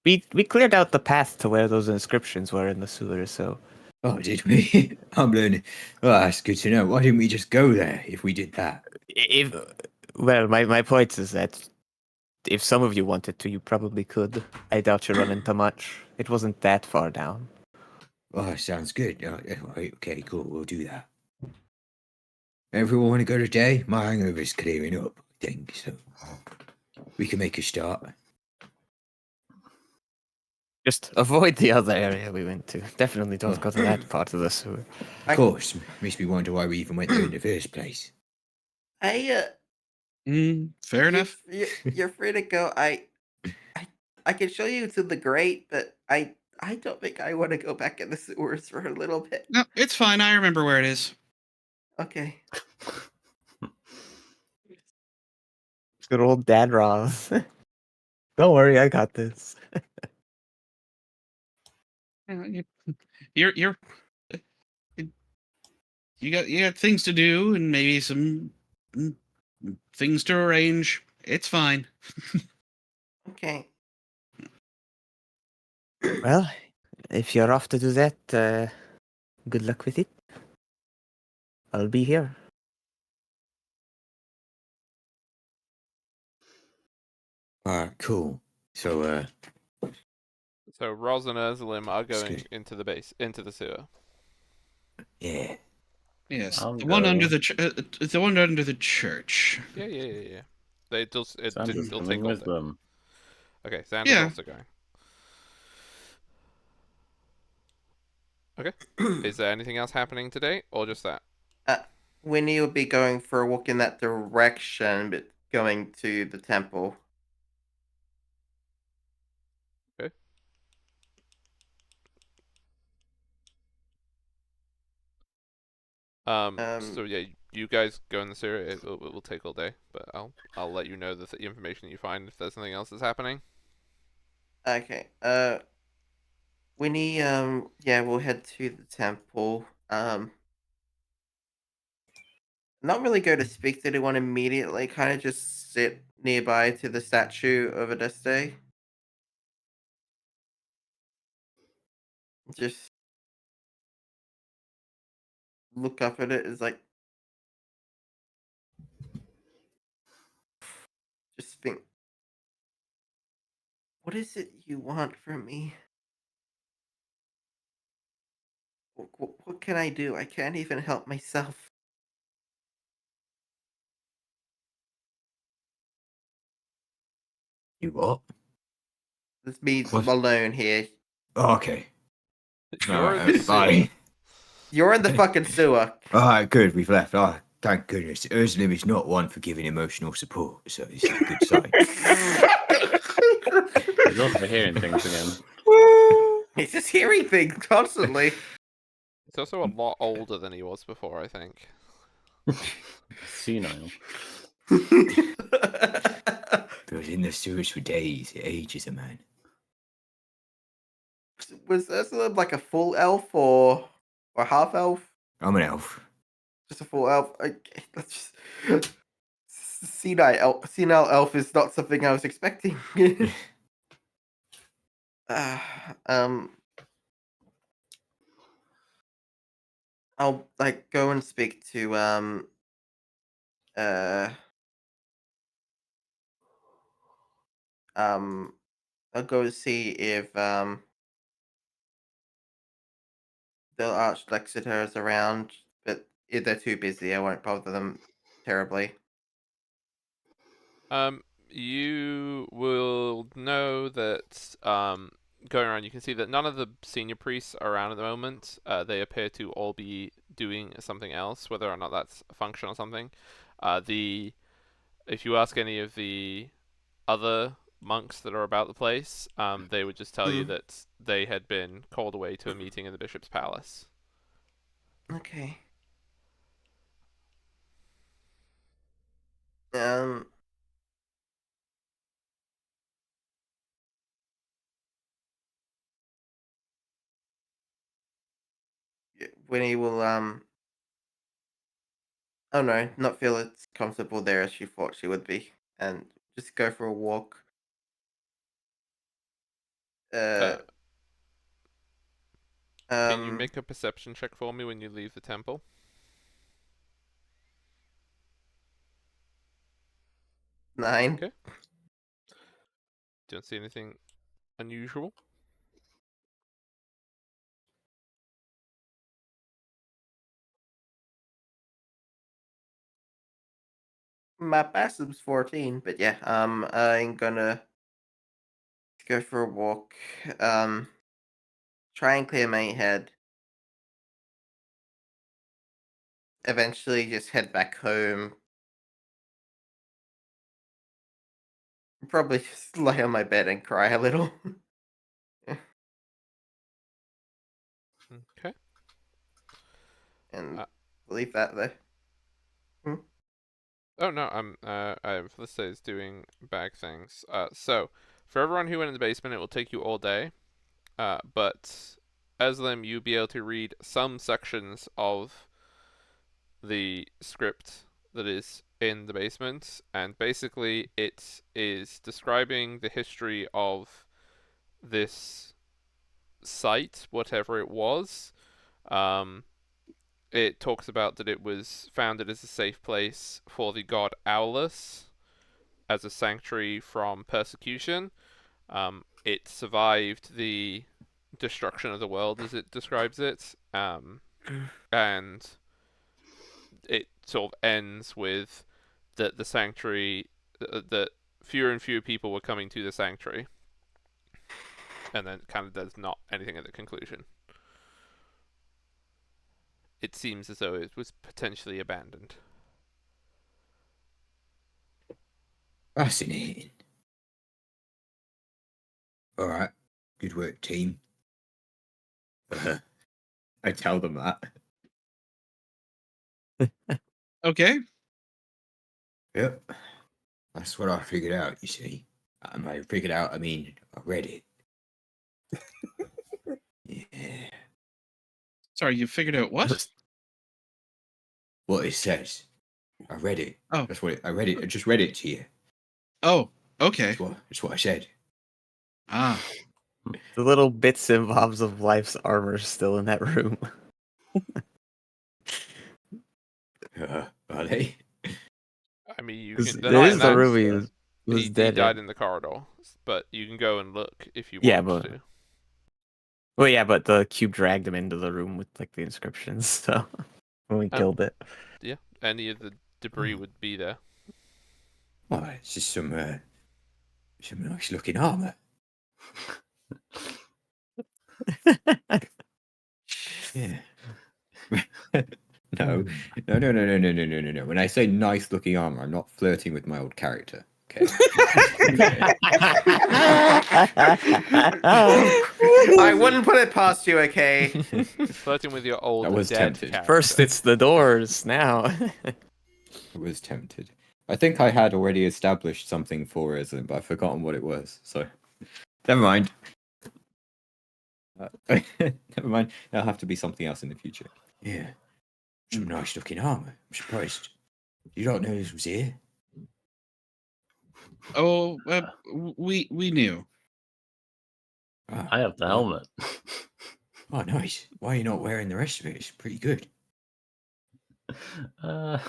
We cleared out the path to where those inscriptions were in the sewer, so Oh, did we? I'm learning. Oh, that's good to know. Why didn't we just go there if we did that? if well, my point is that if some of you wanted to, you probably could. I doubt you run into much. It wasn't that far down. Oh, sounds good. Right, okay, cool. We'll do that. Everyone want to go today? My hangover's clearing up, I think, so we can make a start. Just avoid the other area we went to. Definitely don't Oh. go to that part of the sewer. Of course, makes me wonder why we even went there in the first place. Fair enough. You're free to go. I can show you to the grate, but I don't think I want to go back in the sewers for a little bit. No, it's fine. I remember where it is. Okay. Good old Dad Ross. Don't worry, I got this. You're you got things to do and maybe some things to arrange. It's fine. Okay. Well, if you're off to do that, good luck with it. I'll be here. Alright, cool. So, So Roz and Ursulim are That's going good. into the sewer. yeah. Yes, I'll the one under go. the one under the church. Yeah. It'll Sanders take coming all with day. them. Okay, Xander's Yeah. also going. Okay. Is there anything else happening today, or just that? Winnie will be going for a walk in that direction, but going to the temple. Okay. So yeah, you guys go in the sewer. It will take all day, but I'll let you know the information that you find if there's something else that's happening. Okay. Winnie, yeah, we'll head to the temple. Not really go to speak to anyone immediately, kind of just sit nearby to the statue of Adeste. Just look up at it. It's like, just think, what is it you want from me? What can I do? I can't even help myself. You what? This me What? alone here. Oh, okay. You're in Alright, the sewer. bye. You're in the fucking sewer. Alright, good. We've left. Oh, thank goodness. Ursulim is not one for giving emotional support, so this is a good sign. He's also hearing things again. He's just hearing things constantly. He's also a lot older than he was before, I think. Senile. But in the sewers for days, it ages a man. Was Ursula like a full elf or half elf? I'm an elf. Just a full elf. Okay, that's just senile elf is not something I was expecting. uh, um, I'll like go and speak to uh I'll go see if the Arch-Lexitor is around, but if they're too busy, I won't bother them terribly. You will know that going around, you can see that none of the senior priests are around at the moment. They appear to all be doing something else, whether or not that's a function or something. If you ask any of the other monks that are about the place, they would just tell you that they had been called away to a meeting in the bishop's palace. Okay. Winnie will oh no, not feel as comfortable there as she thought she would be, and just go for a walk. Can you Um, make a perception check for me when you leave the temple? 9. Okay. Don't see anything unusual. My passive's 14, but yeah, I'm gonna go for a walk. Try and clear my head. Eventually, just head back home. Probably just lay on my bed and cry a little. Okay. And leave that there. Oh no, Felicity is doing bag things. So for everyone who went in the basement, it will take you all day. But Eslim, you'll be able to read some sections of the script that is in the basement, and basically it is describing the history of this site, whatever it was. It talks about that it was founded as a safe place for the god Aulus, as a sanctuary from persecution. It survived the destruction of the world, as it describes it, and it sort of ends with that the sanctuary, that fewer and fewer people were coming to the sanctuary, and then kind of does not anything at the conclusion. It seems as though it was potentially abandoned. Fascinating. All right. Good work, team. I tell them that. Okay. Yep. That's what I figured out, you see. I figured out, I mean, I read it. Yeah. Sorry, you figured out what? What it says. I read it. Oh. That's what I read it. I just read it to you. Oh, okay. That's what I said. Ah. The little bits and bobs of life's armor still in that room. Are they? I mean, you 'Cause can. They're there not is in the that. room he was He dead died in. in the corridor, but you can go and look if you Yeah, want but to. well, yeah, but the cube dragged him into the room with like the inscriptions. So when we killed it, Yeah, any of the debris would be there. Oh, it's just some nice looking armor. Yeah. No. When I say nice looking armor, I'm not flirting with my old character. Okay. I wouldn't put it past you, okay? Flirting with your old I was dead tempted. character. First it's the doors. Now I was tempted. I think I had already established something for Islam, but I've forgotten what it was. So, never mind. Never mind. It'll have to be something else in the future. Yeah. Some nice looking armor. I'm surprised. You don't know this was here? Oh, we knew. I have the helmet. Oh, nice. Why are you not wearing the rest of it? It's pretty good. It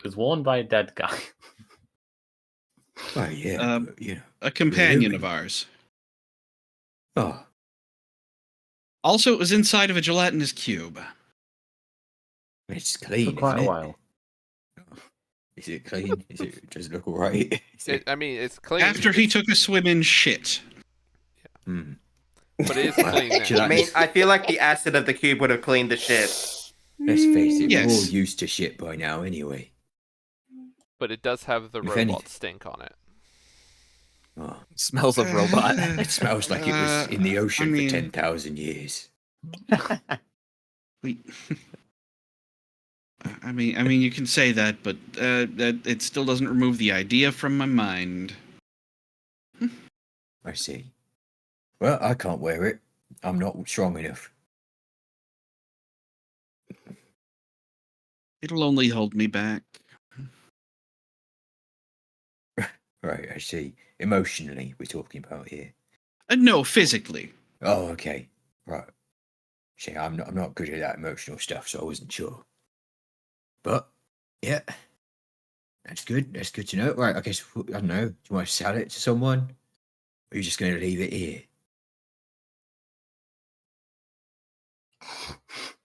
was worn by a dead guy. Oh yeah, Um, but, you know. A companion of Really? ours. Oh, Also, it was inside of a gelatinous cube. it's For clean, quite isn't a it? while. Is it clean? Does it look alright? I mean, it's clean. After he It's- took a swim in shit. Hmm. but it is Well, clean now. I mean, I feel like the acid of the cube would have cleaned the shit. Let's face it, we're all Yes. used to shit by now anyway. But it does have the If robot anything. stink on it. Oh, Smells of robot. it smells like it was in the ocean I mean- for 10,000 years. We. I mean, you can say that, but it still doesn't remove the idea from my mind. I see. Well, I can't wear it. I'm not strong enough. It'll only hold me back. Right, I see. Emotionally, we're talking about here. No, physically. Oh, okay. Right. See, I'm not good at that emotional stuff, so I wasn't sure. But yeah, that's good. That's good to know. Right, I guess I don't know. Do you want to sell it to someone, or are you just going to leave it here?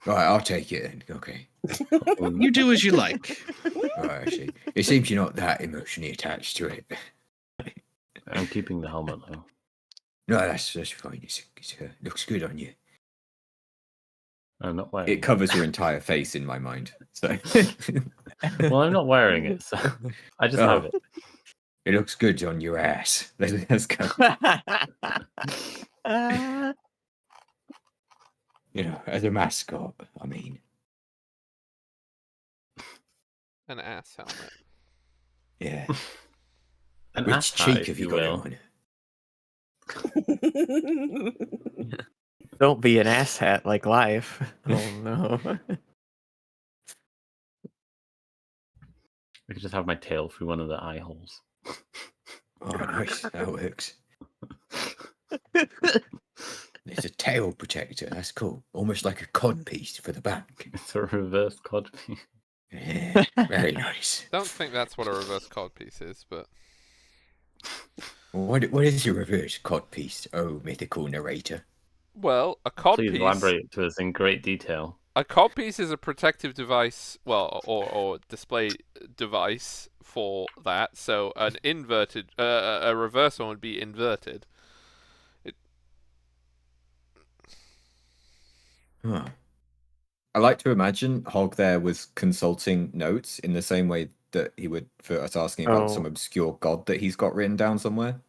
Right, I'll take it then. Okay. You do as you like. Right, I see. It seems you're not that emotionally attached to it. I'm keeping the helmet though. No, that's fine. It looks good on you. I'm not wearing It covers your entire face in my mind. So Well, I'm not wearing it, so I just Oh. have it. It looks good on your ass. Let's go. You know, as a mascot. I mean, An ass helmet. yeah. An Which ass hat, cheek if have you you got will. on? Don't be an asshat like life. Oh no. I could just have my tail through one of the eye holes. Oh, nice. That works. It's a tail protector. That's cool. Almost like a cod piece for the back. It's a reverse cod piece. Yeah, very nice. Don't think that's what a reverse cod piece is, but What is your reverse cod piece? Oh, mythical narrator. well, a cod Please piece. elaborate to us in great detail. A cod piece is a protective device, well, or display device for that. So an inverted, a reverse one would be inverted. Huh. I like to imagine Hog there was consulting notes in the same way that he would for us asking about some Oh. obscure god that he's got written down somewhere.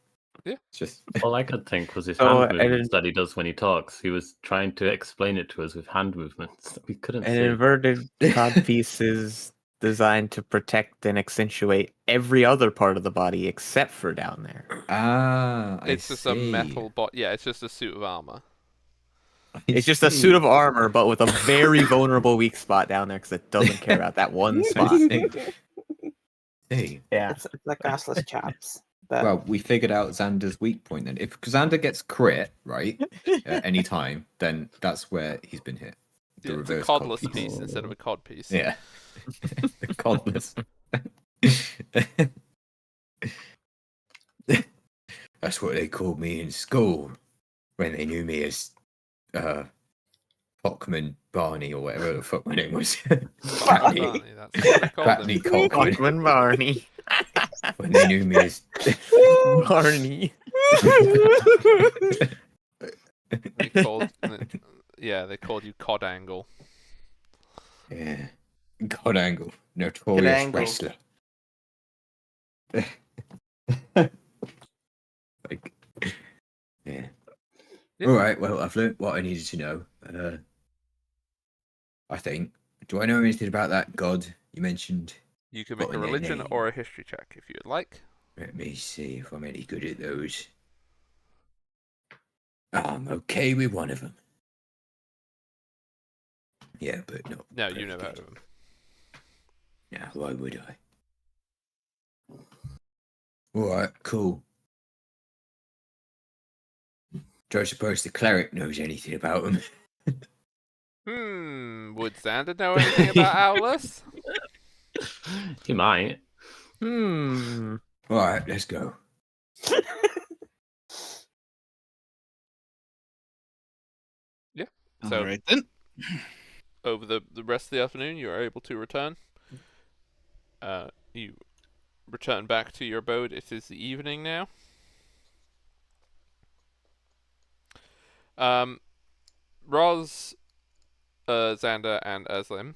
Yeah. It's just All I could think was his Oh, hand I movements didn't- that he does when he talks. He was trying to explain it to us with hand movements that we couldn't An see. inverted cod piece is designed to protect and accentuate every other part of the body except for down there. It's just a metal yeah, it's just a suit of armor. It's just a suit of armor, but with a very vulnerable weak spot down there because it doesn't care about that one spot. Hey, Yeah. It's like assless chaps. But well, we figured out Xander's weak point then. If Xander gets crit, right, at any time, then that's where he's been hit. The Yeah, it's a reverse cod codless piece instead of a cod piece. Yeah. The codless. that's what they called me in school when they knew me as Pockman Barney or whatever the fuck my name was. Patney. Barney, that's what they called Patney him. Cockman. Cockman Barney. When they knew me as Barney. They called, yeah, they called you Cod Angle. yeah, God Angle, notorious Angle. wrestler. Like, yeah. Yeah. All right. Well, I've learnt what I needed to know. I think. Do I know anything about that god you mentioned? You can What make a in their religion name? or a history check if you'd like. Let me see if I'm any good at those. I'm okay with one of them. Yeah, but not. No, you very never heard good. of him. Now, why would I? All right, cool. Do I suppose the cleric knows anything about him? Would Xander know anything about Owlus? You might. All right, let's go. So- All right then. Over the rest of the afternoon, you are able to return. You return back to your abode. It is the evening now. Roz, Xander, and Aslim,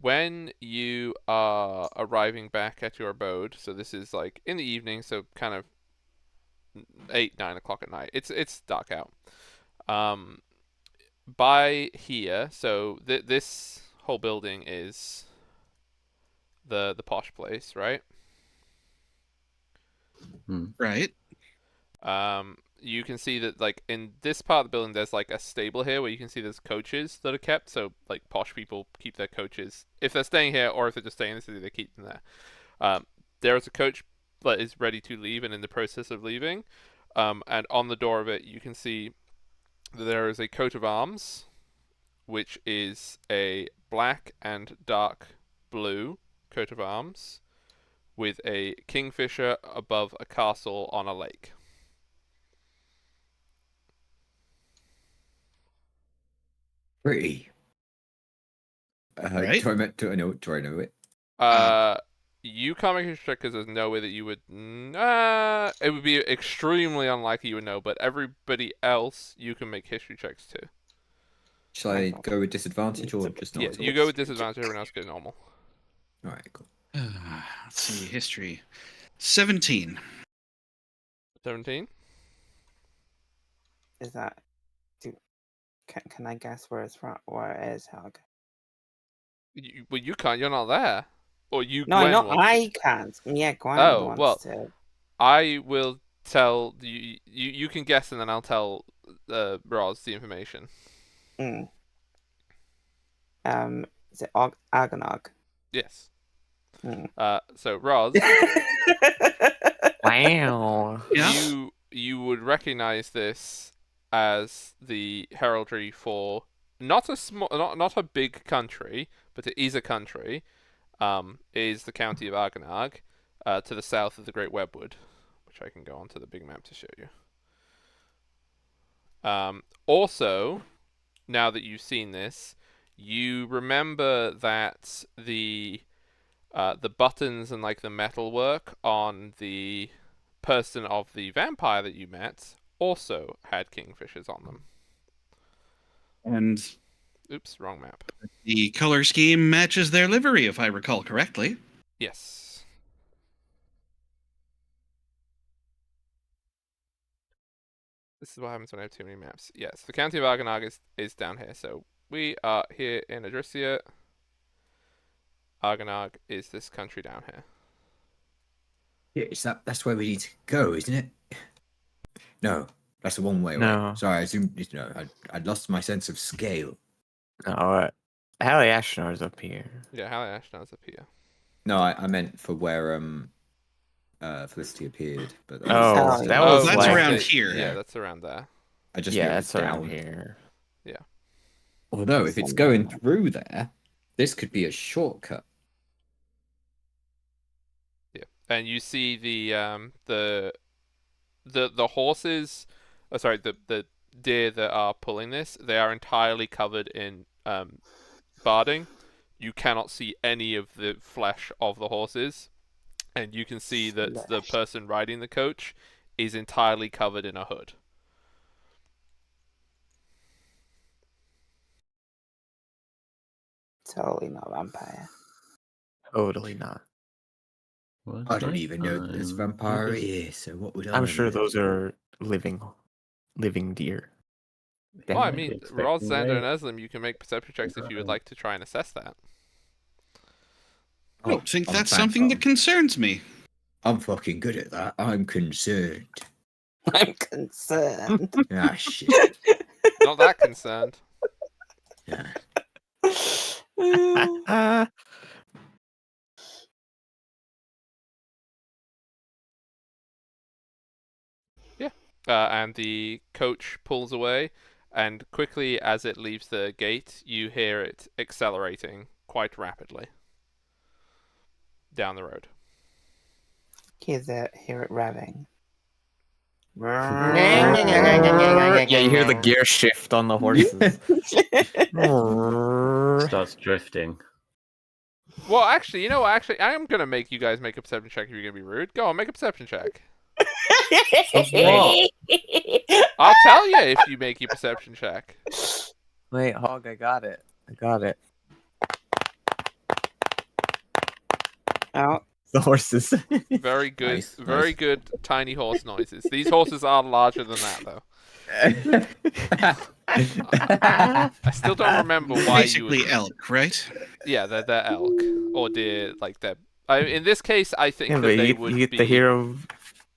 when you are arriving back at your abode, so this is like in the evening, so kind of 8-9 o'clock at night. It's dark out. By here, so this whole building is the posh place, right? Right. You can see that like in this part of the building, there's like a stable here where you can see there's coaches that are kept. So like posh people keep their coaches if they're staying here, or if they're just staying in the city, they keep them there. There is a coach that is ready to leave and in the process of leaving. And on the door of it, you can see that there is a coat of arms, which is a black and dark blue coat of arms with a kingfisher above a castle on a lake. Pretty. Right. Do I know it? You can't make a check because there's no way that you would. It would be extremely unlikely you would know, but everybody else you can make history checks to. Shall I go with disadvantage or just not? Yeah, at all? you go with disadvantage. Everyone else go normal. All right, cool. Let's see. History. 17. 17. Is that? Can I guess where it's from? Where it is, Hug? Well, you can't. You're not there. Or you. No, Gwen not wants I can't. Yeah, Gwen Oh, wants well, to. I will tell you. You can guess, and then I'll tell Roz the information. Mm. Is it Agonog? Yes. Hmm. So Roz, Wow. Yeah. you would recognize this as the heraldry for not a big country, but it is a country. Is the county of Argonag, to the south of the Great Webwood, which I can go onto the big map to show you. Also, now that you've seen this, you remember that the buttons and like the metalwork on the person of the vampire that you met also had kingfishers on them. And Oops, wrong map. the color scheme matches their livery, if I recall correctly. Yes. This is what happens when I have too many maps. Yes, the county of Argonag is down here. So we are here in Adrisia. Argonag is this country down here. Yeah, that's where we need to go, isn't it? No, that's the one way. No. Right? Sorry, I assumed I'd lost my sense of scale. Alright. Hallie Ashnor's up here. Yeah, Hallie Ashnar's up here. No, I meant for where Felicity appeared, but Oh, that Oh, was that's like, around here. Yeah, that's around there. I just yeah, knew it that's was around down. here. Although if it's going through there, this could be a shortcut. Yeah, and you see the horses. Oh, sorry, the deer that are pulling this. They are entirely covered in barding. You cannot see any of the flesh of the horses, and you can see that the Flesh. person riding the coach is entirely covered in a hood. Totally not vampire. Totally not. I don't even know that there's vampire here, so what would I I'm sure know? those are living deer. Well, I Definitely. mean, Roz, Xander, and Eslim, you can make perception checks if you would like to try and assess that. I don't think I'm that's fine. something that concerns me. I'm fucking good at that. I'm concerned. I'm concerned. Ah, shit. Not that concerned. Yeah. And the coach pulls away, And quickly as it leaves the gate, you hear it accelerating quite rapidly down the road. Hear it revving. Yeah, you hear the gear shift on the horses. Starts drifting. Well, actually, you know what? Actually, I am going to make you guys make a perception check if you're going to be rude. Go on, make a perception check. What? I'll tell you if you make your perception check. Wait, Hog, I got it. Oh, The horses. Very good, Nice, very nice. good tiny horse noises. These horses are larger than that, though. I still don't remember why you Basically would... elk, right? Yeah, they're elk. Or deer, like they're... in this case, I think Yeah, that but they you, would you get be... to hear them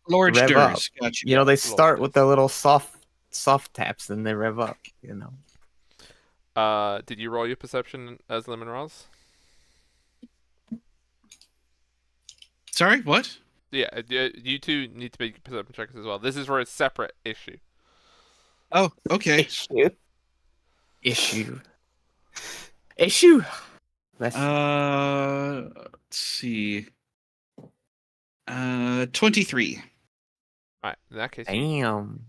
Lord rev up. Stirs. Gotcha. You know, they Lord start with Stirs. the little soft taps, and they rev up. You know. Did you roll your perception as Lemon Roz? Sorry, what? Yeah, you two need to make perception checks as well. This is for a separate issue. Oh, okay. Issue. That's Let's see. 23. Alright, in that case, you damn.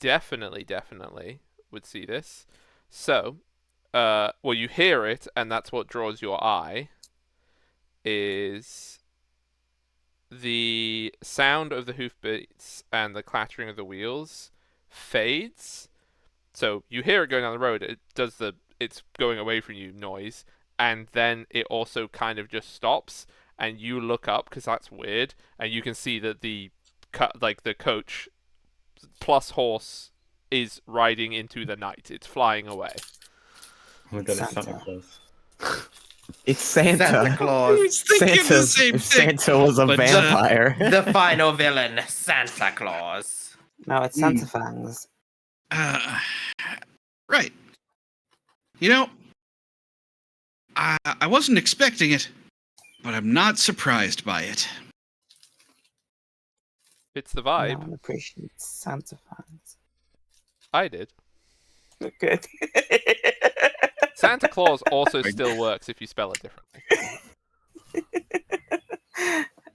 definitely would see this. So, well, you hear it, and that's what draws your eye, is the sound of the hoofbeats and the clattering of the wheels fades. So you hear it going down the road, it does it's going away from you noise, and then it also kind of just stops, and you look up, because that's weird, and you can see that the coach plus horse is riding into the night. It's flying away. Oh my god, it's Santa. Santa Claus. It's Santa. Santa Claus. Thinking the same If thing. Santa was a But, vampire. The final villain, Santa Claus. no, it's Santa Fangs. Right. You know, I wasn't expecting it, but I'm not surprised by it. It's the No vibe. one appreciates Santa Fangs. I did. Good. Santa Claus also still works if you spell it differently.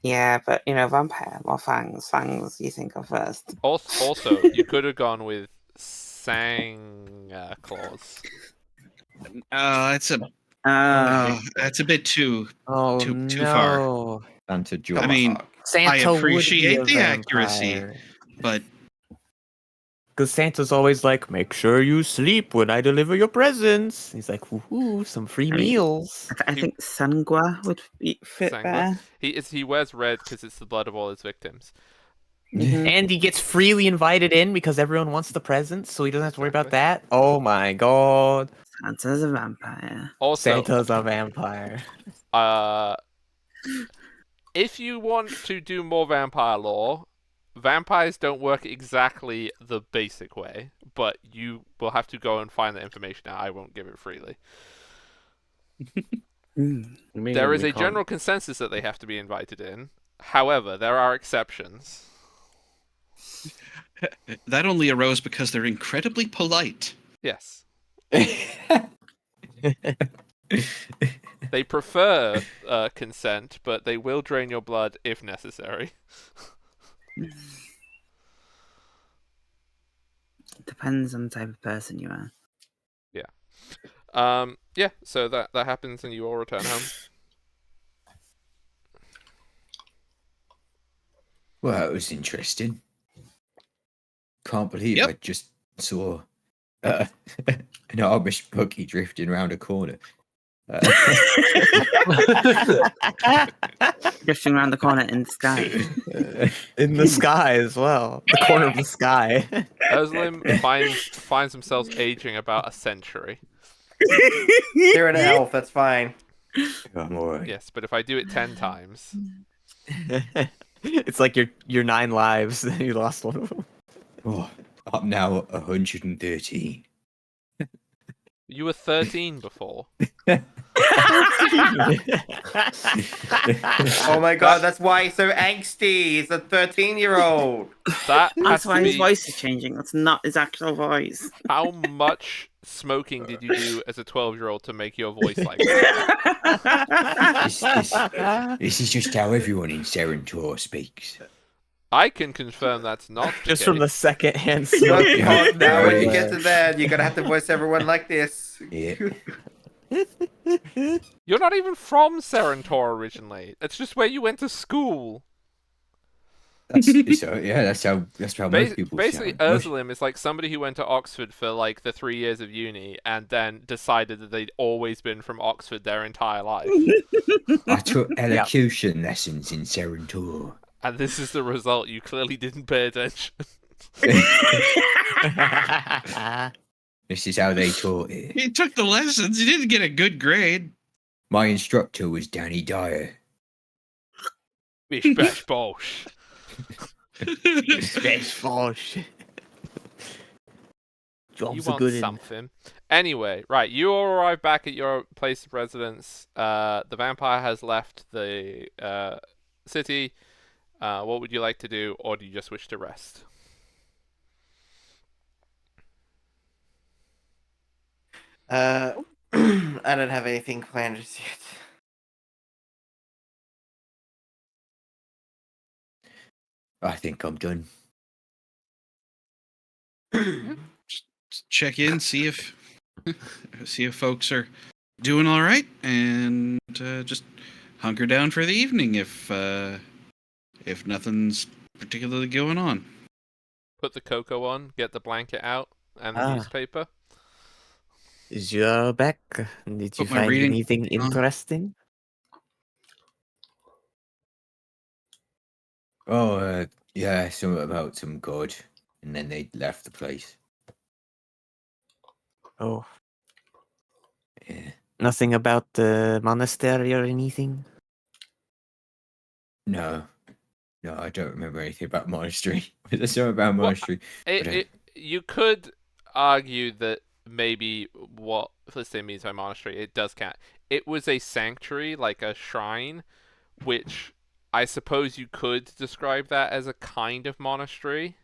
Yeah, but vampire, well, fangs, you think of first. Also, you could have gone with Santa Claus. That's a bit too Oh too far. no. Santa George. I mean, Santa appreciate would be the a accuracy. vampire. But Because Santa's always like, make sure you sleep when I deliver your presents. He's like, woohoo, some free I mean, meals. I think Sangua would fit Sangua? better. He wears red because it's the blood of all his victims. Mhm. And he gets freely invited in because everyone wants the presents, so he doesn't have to worry about that. Oh my god. Santa's a vampire. Also, Santa's a vampire. if you want to do more vampire lore, vampires don't work exactly the basic way, but you will have to go and find that information out. I won't give it freely. Mm. I mean, There is we a can't- general consensus that they have to be invited in. However, there are exceptions. that only arose because they're incredibly polite. Yes. They prefer consent, but they will drain your blood if necessary. Depends on the type of person you are. Yeah, so that happens and you all return home. Well, that was interesting. Can't believe Yep. I just saw an Amish buggy drifting around a corner. Drifting around the corner in the sky. In the sky as well. The corner of the sky. Özlim finds themselves aging about a century. You're an elf, that's fine. I'm alright. Yes, but if I do it 10 times, It's like your 9 lives. You lost one of them. Oh, up now at 113. you were 13 before. Oh my god, that's why he's so angsty. He's a 13-year-old. That has That's to why his be. voice is changing. That's not his actual voice. How much smoking did you do as a 12-year-old to make your voice like that? This is just how everyone in Serentor speaks. I can confirm that's not the Just case. from the second-hand But smoke. Yeah. now when you Yeah. get to that, you're gonna have to voice everyone like this. Yeah. You're not even from Serentor originally. It's just where you went to school. That's how most people Basically, sound. Most- Ursuline is like somebody who went to Oxford for like the 3 years of uni and then decided that they'd always been from Oxford their entire life. I took elocution lessons in Serentor. And this is the result. You clearly didn't pay attention. This is how they taught it. He took the lessons. He didn't get a good grade. My instructor was Danny Dyer. Bish bash bosh. Space Force. You Jobs are want good in. something. Anyway, right, you all arrive back at your place of residence. The vampire has left the city. What would you like to do, or do you just wish to rest? I don't have anything planned just yet. I think I'm done. Check in, see if folks are doing all right, and just hunker down for the evening if nothing's particularly going on. Put the cocoa on, get the blanket out, and the newspaper. Is you back? Did you Put my find reading anything on. interesting? Oh, yeah, something about some god, and then they left the place. Oh, Yeah. nothing about the monastery or anything? No, I don't remember anything about monastery. There's something about monastery. You could argue that maybe what Felicity means by monastery, it does count. It was a sanctuary, like a shrine, which I suppose you could describe that as a kind of monastery.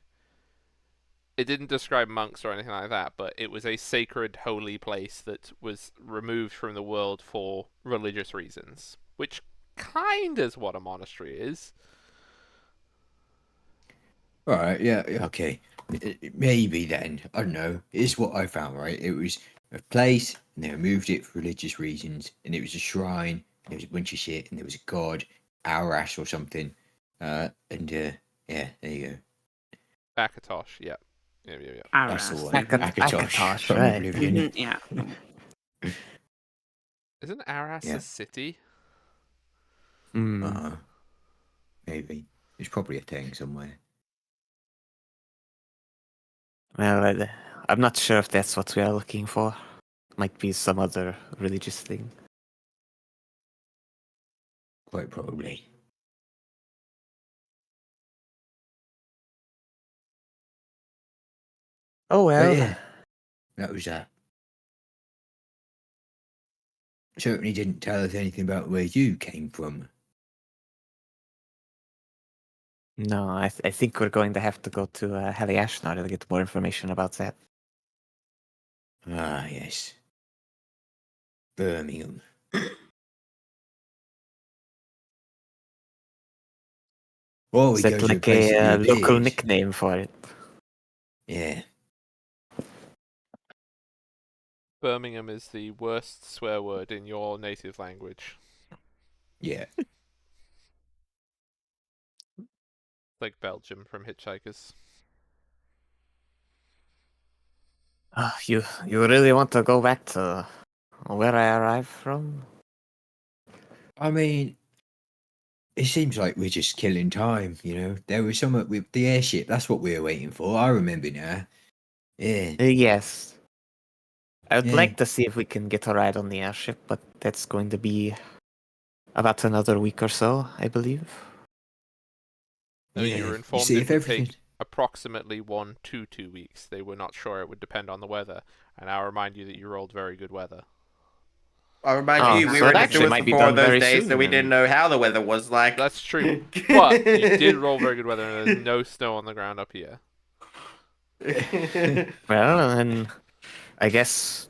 It didn't describe monks or anything like that, but it was a sacred, holy place that was removed from the world for religious reasons, which kind is what a monastery is. All right, yeah, okay. Maybe then, I don't know. It's what I found, right? It was a place, and they removed it for religious reasons, and it was a shrine, and there was a bunch of shit, and there was a god, Arash or something. Yeah, there you go. Akatosh, yeah. Yeah. That's the one. Akatosh, Akatosh from right. Oblivion. Yeah. Isn't Aras Yeah. a city? Hmm. Maybe. There's probably a thing somewhere. Well, I'm not sure if that's what we are looking for. Might be some other religious thing. Quite probably. Oh But well. yeah, that was that. Certainly didn't tell us anything about where you came from. No, I think we're going to have to go to Haliashnar to get more information about that. Ah, yes. Birmingham. Or Is we that go to a like place a that local reappears. nickname for it? Yeah. Birmingham is the worst swear word in your native language. Yeah. Like Belgium from Hitchhikers. You really want to go back to where I arrived from? I mean, it seems like we're just killing time, you know? There was something with the airship. That's what we were waiting for. I remember now. Yeah. Yes. I would Yeah. like to see if we can get a ride on the airship, but that's going to be about another week or so, I believe. No, you were You informed see, it if would everything... take approximately 1 to 2 weeks. They were not sure it would depend on the weather. And I'll remind you that you rolled very good weather. I remind Oh, you, we so were it in the actually sewers might for be 4 of done those very days, soon, so we then. didn't know how the weather was like. That's true. But you did roll very good weather, and there's no snow on the ground up here. Well, then I guess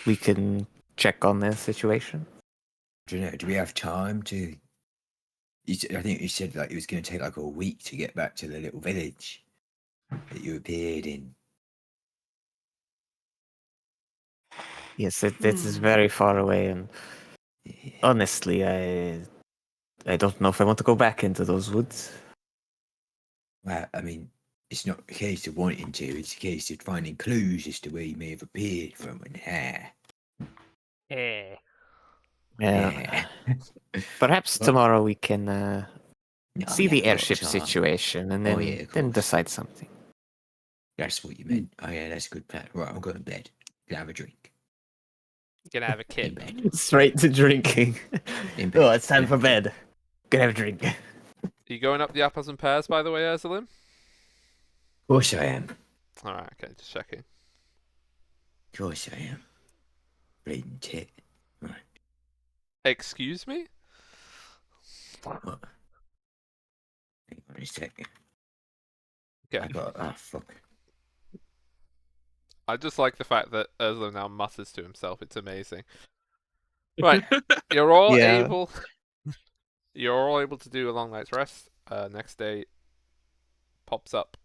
we can check on their situation. Do you know? Do we have time to? I think you said like it was going to take like a week to get back to the little village that you appeared in. Yes, it is very far away, and honestly, I don't know if I want to go back into those woods. Well, I mean, it's not a case of wanting to; it's a case of finding clues as to where you may have appeared from and how. Yeah. Yeah. Perhaps Well, tomorrow we can no, see we the haven't got airship time. situation and Oh, then yeah, of then course. decide something. That's what you meant. Oh yeah, that's a good plan. Right, I'm going to bed. Gonna have a drink. You're gonna have a In kid. bed. Straight to drinking. In bed. Oh, it's time for Gonna have a bed. Gonna have a drink. Are you going up the apples and pears, by the way, Ursuline? Of course I am. Alright, okay, just checking. Of course I am. Bleeding tit. Right. Excuse me? What? Hang on a second. Okay. I got. Oh fuck. I just like the fact that Ursula now mutters to himself. It's amazing. Right, you're all Yeah. able. You're all able to do a long night's rest. Next day pops up.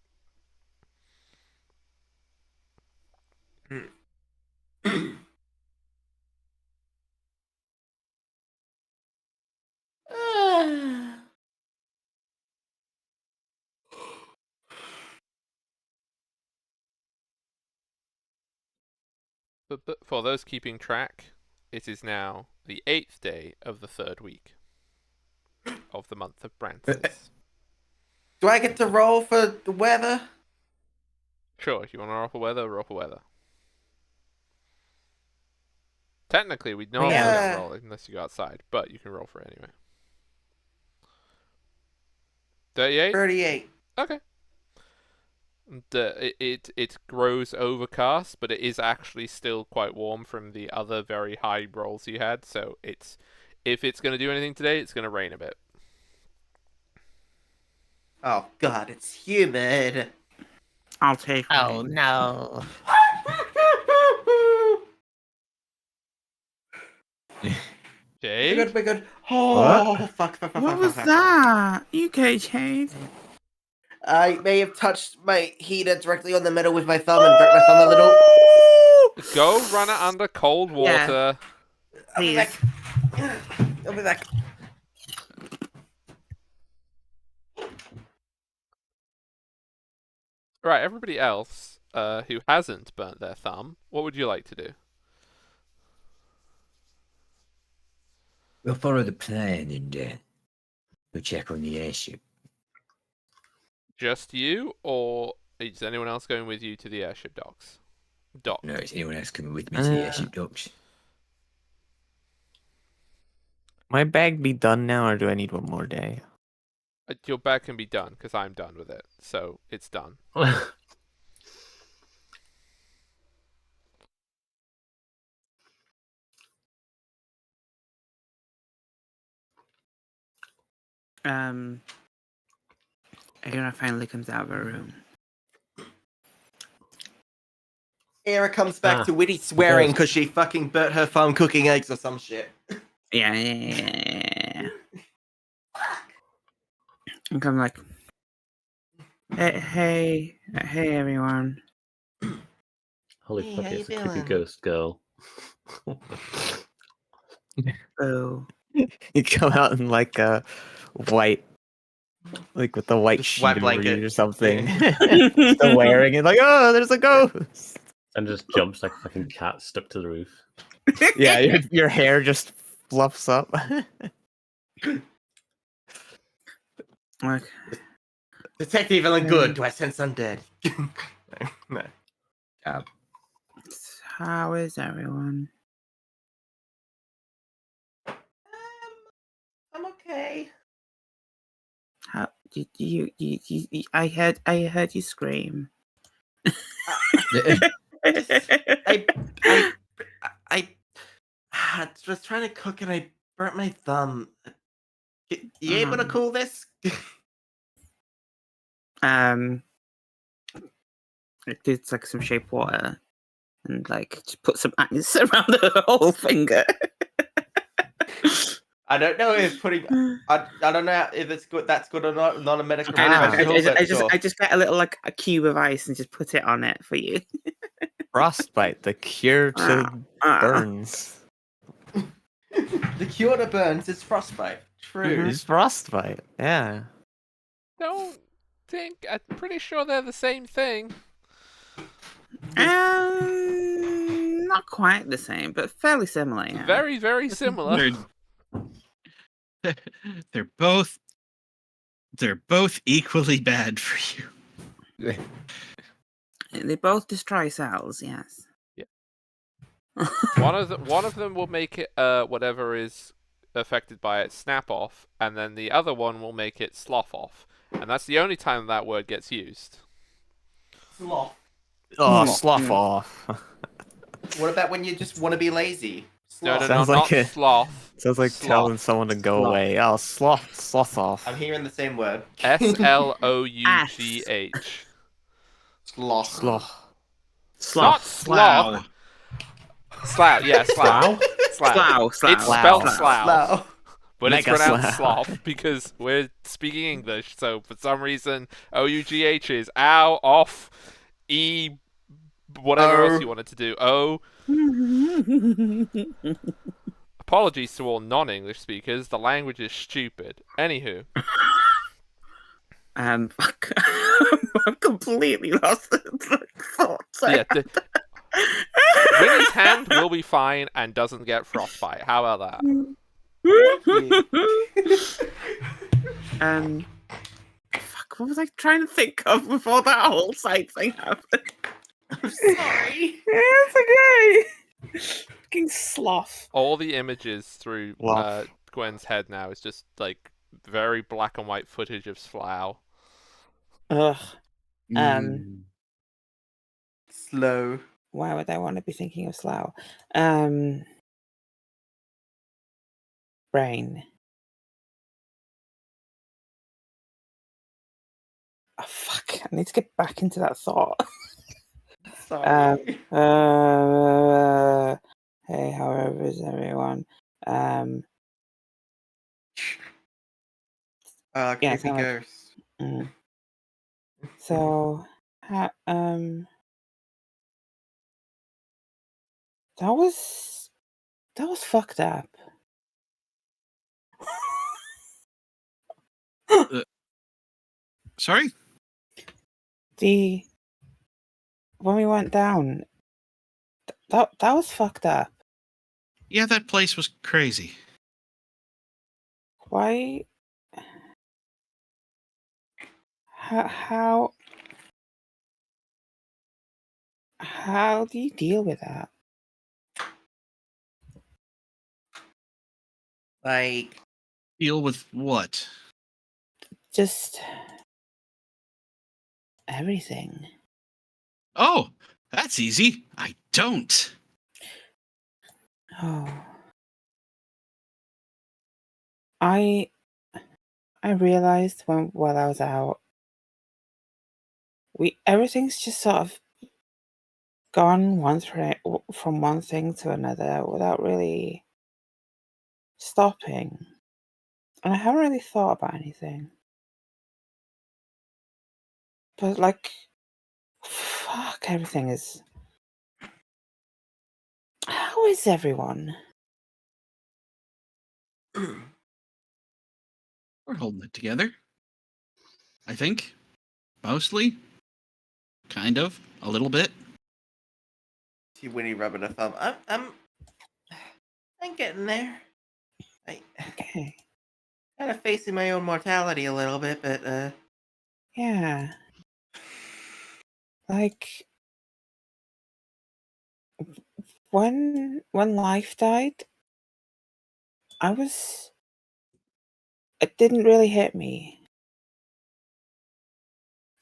But for those keeping track, it is now the 8th day of the 3rd week of the month of Brancis. Do I get to roll for the weather? Sure, if you want to roll for weather, roll for weather. Technically, we normally Yeah. don't roll it unless you go outside, but you can roll for it anyway. 38? 38. Okay. It grows overcast, but it is actually still quite warm from the other very high rolls you had. So if it's going to do anything today, it's going to rain a bit. Oh god, it's humid. I'll take Oh rain. no. Jade? We're good, we're good. Oh, fuck. What was that? You okay, Jade? I may have touched my heater directly on the metal with my thumb and burnt my thumb a little. Go run it under cold water. I'll be back. I'll be back. Right, everybody else who hasn't burnt their thumb, what would you like to do? We'll follow the plan and we'll check on the airship. Just you, or is anyone else going with you to the airship docks? Dock. No, is anyone else coming with me to the airship docks? My bag be done now, or do I need one more day? Your bag can be done, because I'm done with it. So, it's done. Aaron finally comes out of her room. Era comes back to Witty swearing because she fucking burnt her thumb cooking eggs or some shit. Yeah. And I'm like, hey, everyone. Holy Hey, fuck, how you it's a creepy doing? ghost girl. Oh, You come out in like a white, like with a white Just sheet white over blanket. you or something. Yeah. Still wearing it, like, oh, there's a ghost. And just jumps like a fucking cat stuck to the roof. Yeah, your hair just fluffs up. like, Detective feeling good. Do I sense undead? No. how is everyone? I'm okay. How did you I heard you scream. I I was trying to cook and I burnt my thumb. You able to Mhm. cool this? It's like some shape water and like just put some ice around the whole finger. I don't know if putting. I don't know if it's good. That's good or not. Not a medical Okay, no, professional, but sure. I just get a little like a cube of ice and just put it on it for you. Frostbite, the cure to Ah. burns. The cure to burns is frostbite. True. Mhm. Is frostbite. Yeah. Don't think. I'm pretty sure they're the same thing. Not quite the same, but fairly similar. Yeah. Very, very similar. They're both equally bad for you. They both destroy cells. Yes. Yeah. One of them will make it whatever is affected by it snap off, and then the other one will make it slough off, and that's the only time that word gets used. Sloth. Oh, Hmm. slough off. What about when you just want to be lazy? No, Sloth. Sounds not like a- sloth. Sounds like Sloth. telling someone to go Sloth. away. Oh, sloth off. I'm hearing the same word. SLOUGH. Sloth. Slough. Not Sloth. sloth. Slough. Yeah, slough. Slough. Slough. It's Slough. spelled slough, Slough. but it's Mega pronounced slough. sloth because we're speaking English. So for some reason, OUGH is ow, off, E, whatever else you wanted to do. O. Apologies to all non-English speakers. The language is stupid. Anywho. Fuck. I'm completely lost the thoughts. Yeah, Winnie's hand will be fine and doesn't get frostbite. How about that? Fuck, what was I trying to think of before that whole side thing happened? I'm sorry. It's okay. Fucking sloth. All the images through Sloth. Gwen's head now is just like very black and white footage of Slough. Ugh. Slow. Why would I want to be thinking of Slough? Brain. Oh, fuck. I need to get back into that thought. Sorry. Hey, however is everyone? Creepy kinda like- ghost. So, that was fucked up. Sorry? When we went down, that was fucked up. Yeah, that place was crazy. Why? How do you deal with that? Like, Deal with what? Just everything. Oh, that's easy. I don't. Oh. I realized while I was out, everything's just sort of gone from one thing to another without really stopping. And I haven't really thought about anything. But like, fuck, everything is. How is everyone? We're holding it together. I think. Mostly. Kind of. A little bit. see Winnie rubbing her thumb. I'm getting there. Okay. Kind of facing my own mortality a little bit, but Yeah. Like, when life died, it didn't really hit me.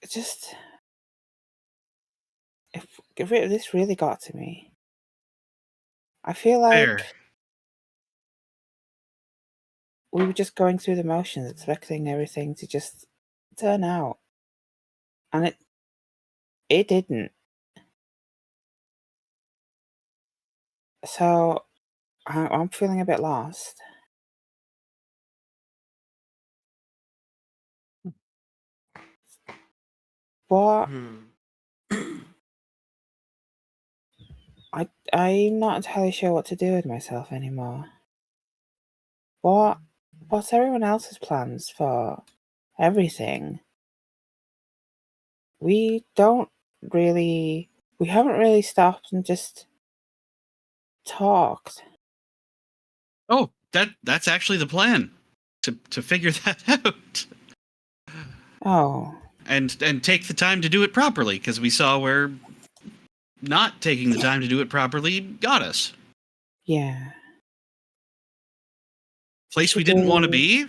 It just, this really got to me. I feel like Fair. we were just going through the motions, expecting everything to just turn out, and it didn't. So I'm feeling a bit lost. What? I'm not entirely sure what to do with myself anymore. What's everyone else's plans for everything? We haven't really stopped and just talked. Oh, that's actually the plan. To figure that out. Oh, And take the time to do it properly, because we saw where not taking the time to do it properly got us. yeah. Place we didn't want to be,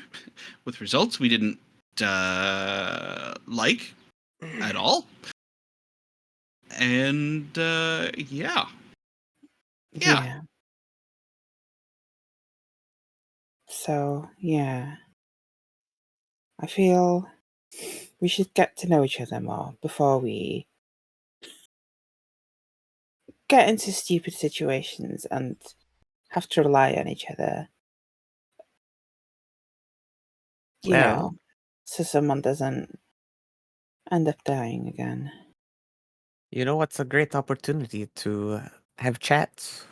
with results we didn't like at all. And yeah. So, yeah. I feel we should get to know each other more before we get into stupid situations and have to rely on each other. You know, so someone doesn't end up dying again. You know what's a great opportunity to have chats?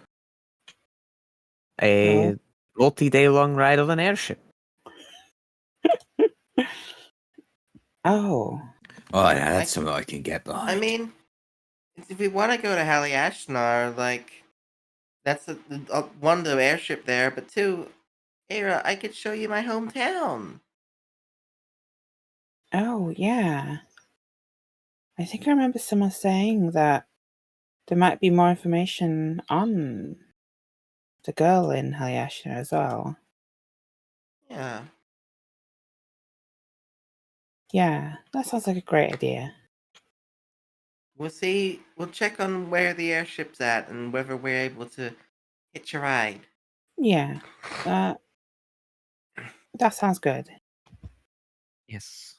A multi-day long ride on an airship. Oh, Oh, yeah, that's something I can get behind. I mean, if we want to go to Haliashnar, like, that's one, the airship there, but two, Era, I could show you my hometown. oh, yeah. I think I remember someone saying that there might be more information on the girl in Haliashna as well. Yeah. Yeah, that sounds like a great idea. We'll check on where the airship's at and whether we're able to hitch a ride. Yeah, that sounds good. Yes.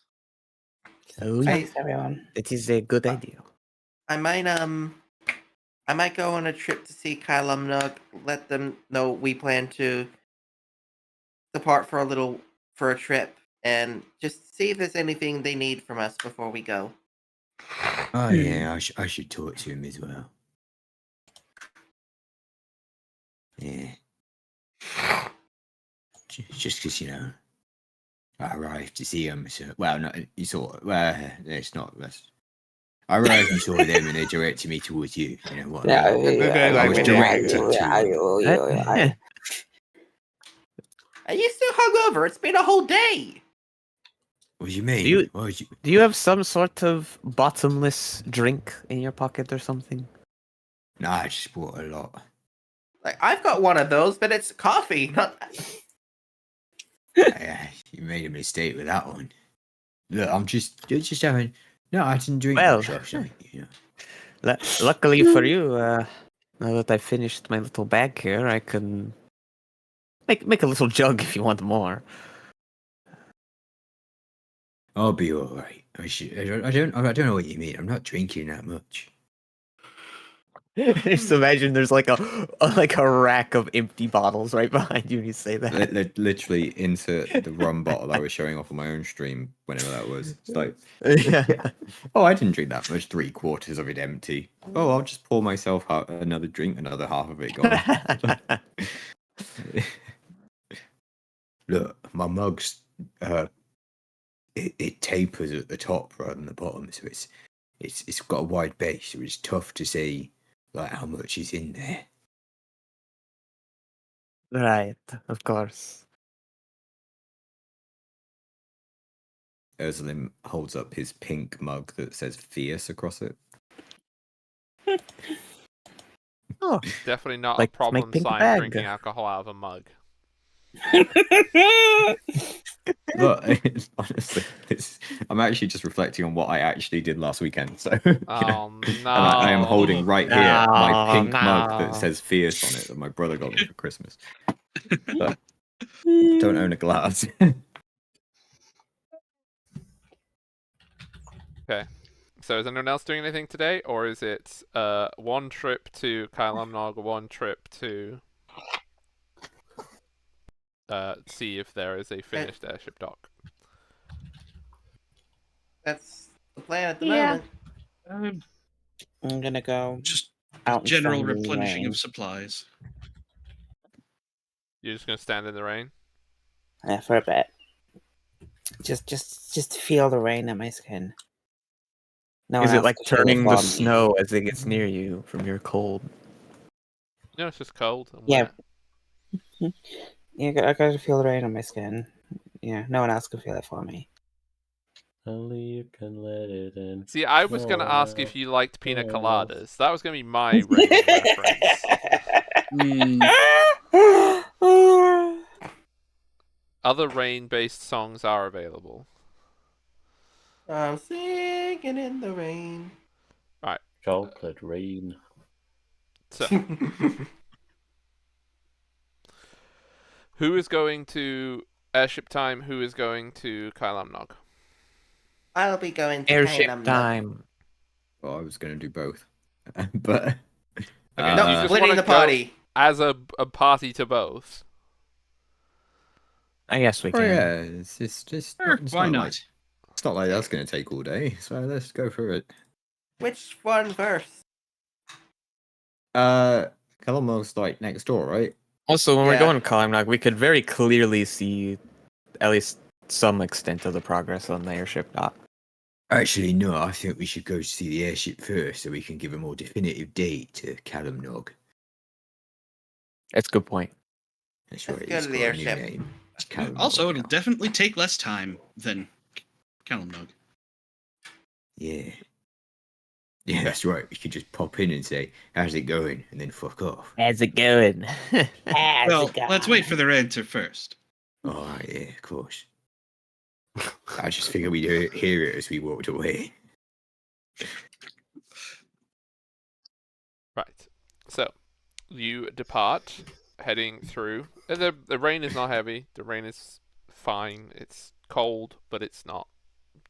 Thanks, everyone. It is a good idea. I might go on a trip to see Kylemnug, let them know we plan to depart for a trip, and just see if there's anything they need from us before we go. Oh, yeah, I should talk to him as well. Yeah. Just because, I arrived to see him. So, well, no, you saw. Well, it's not. I arrived and saw them, and they directed me towards you. You know what I mean? I was directed to. Are you still hungover? It's been a whole day. What do you mean? Do you have some sort of bottomless drink in your pocket or something? No, I just bought a lot. Like, I've got one of those, but it's coffee, not. You made a mistake with that one. Look, I'm just having. No, I didn't drink Well, much last night. luckily for you, now that I finished my little bag here, I can make a little jug if you want more. I'll be all right. I don't know what you mean. I'm not drinking that much. Just imagine there's like a rack of empty bottles right behind you when you say that. Literally insert the rum bottle I was showing off on my own stream whenever that was. It's like, Yeah. oh, I didn't drink that much. 3/4 of it empty. Oh, I'll just pour myself out another drink, another half of it gone. Look, my mug's it tapers at the top rather than the bottom, so it's got a wide base, so it's tough to see like how much is in there. Right, of course. Ursulim holds up his pink mug that says fierce across it. Oh, Definitely not like a to make problem pink sign bag. drinking alcohol out of a mug. Look, honestly, I'm actually just reflecting on what I actually did last weekend. So, Oh, and I am holding right here my No, pink mug that no. says fierce on it that my brother got me for Christmas. But don't own a glass. So is anyone else doing anything today, or is it one trip to Kailamnog, one trip to see if there is a finished airship dock? That's the plan at the Yeah. moment. I'm gonna go Just out and general stand in the replenishing rain. of supplies. You're just gonna stand in the rain? Yeah, for a bit. Just feel the rain on my skin. No Is one it else like can feel it turning the for me. snow as it gets near you from your cold? No, it's just cold and Yeah. wet. Yeah, I gotta feel the rain on my skin. Yeah, no one else can feel it for me. Only you can let it in. See, I was No gonna one ask else. if you liked pina No one else. coladas. That was gonna be my rain reference. Mm, Other rain-based songs are available. I'm singing in the rain. Chocolate rain. So, who is going to airship time? Who is going to Kailamnog? I'll be going to Airship Kailamnog. time. Well, I was going to do both. But. Okay, No, you just splitting want the to go party. as a party to both. I guess we Oh, can. yeah. It's just. sure, It's why not not? like. It's not like that's going to take all day. So let's go through it. Which one first? Kellamog's like next door, right? Also, when we're Yeah. going to Kalimnog, we could very clearly see at least some extent of the progress on the airship dock. Actually, no, I think we should go see the airship first so we can give a more definitive date to Callumnog. That's a good point. That's Let's right, go it's to got the a new airship. name. It's Yeah, Callumnog also, it'll now. definitely take less time than Kalimnog. Yeah. Yeah, that's right. We could just pop in and say, how's it going? And then fuck off. How's it going? Well, let's wait for their answer first. Alright, yeah, of course. I just figured we'd hear it as we walked away. Right. So, you depart, heading through. The rain is not heavy. The rain is fine. It's cold, but it's not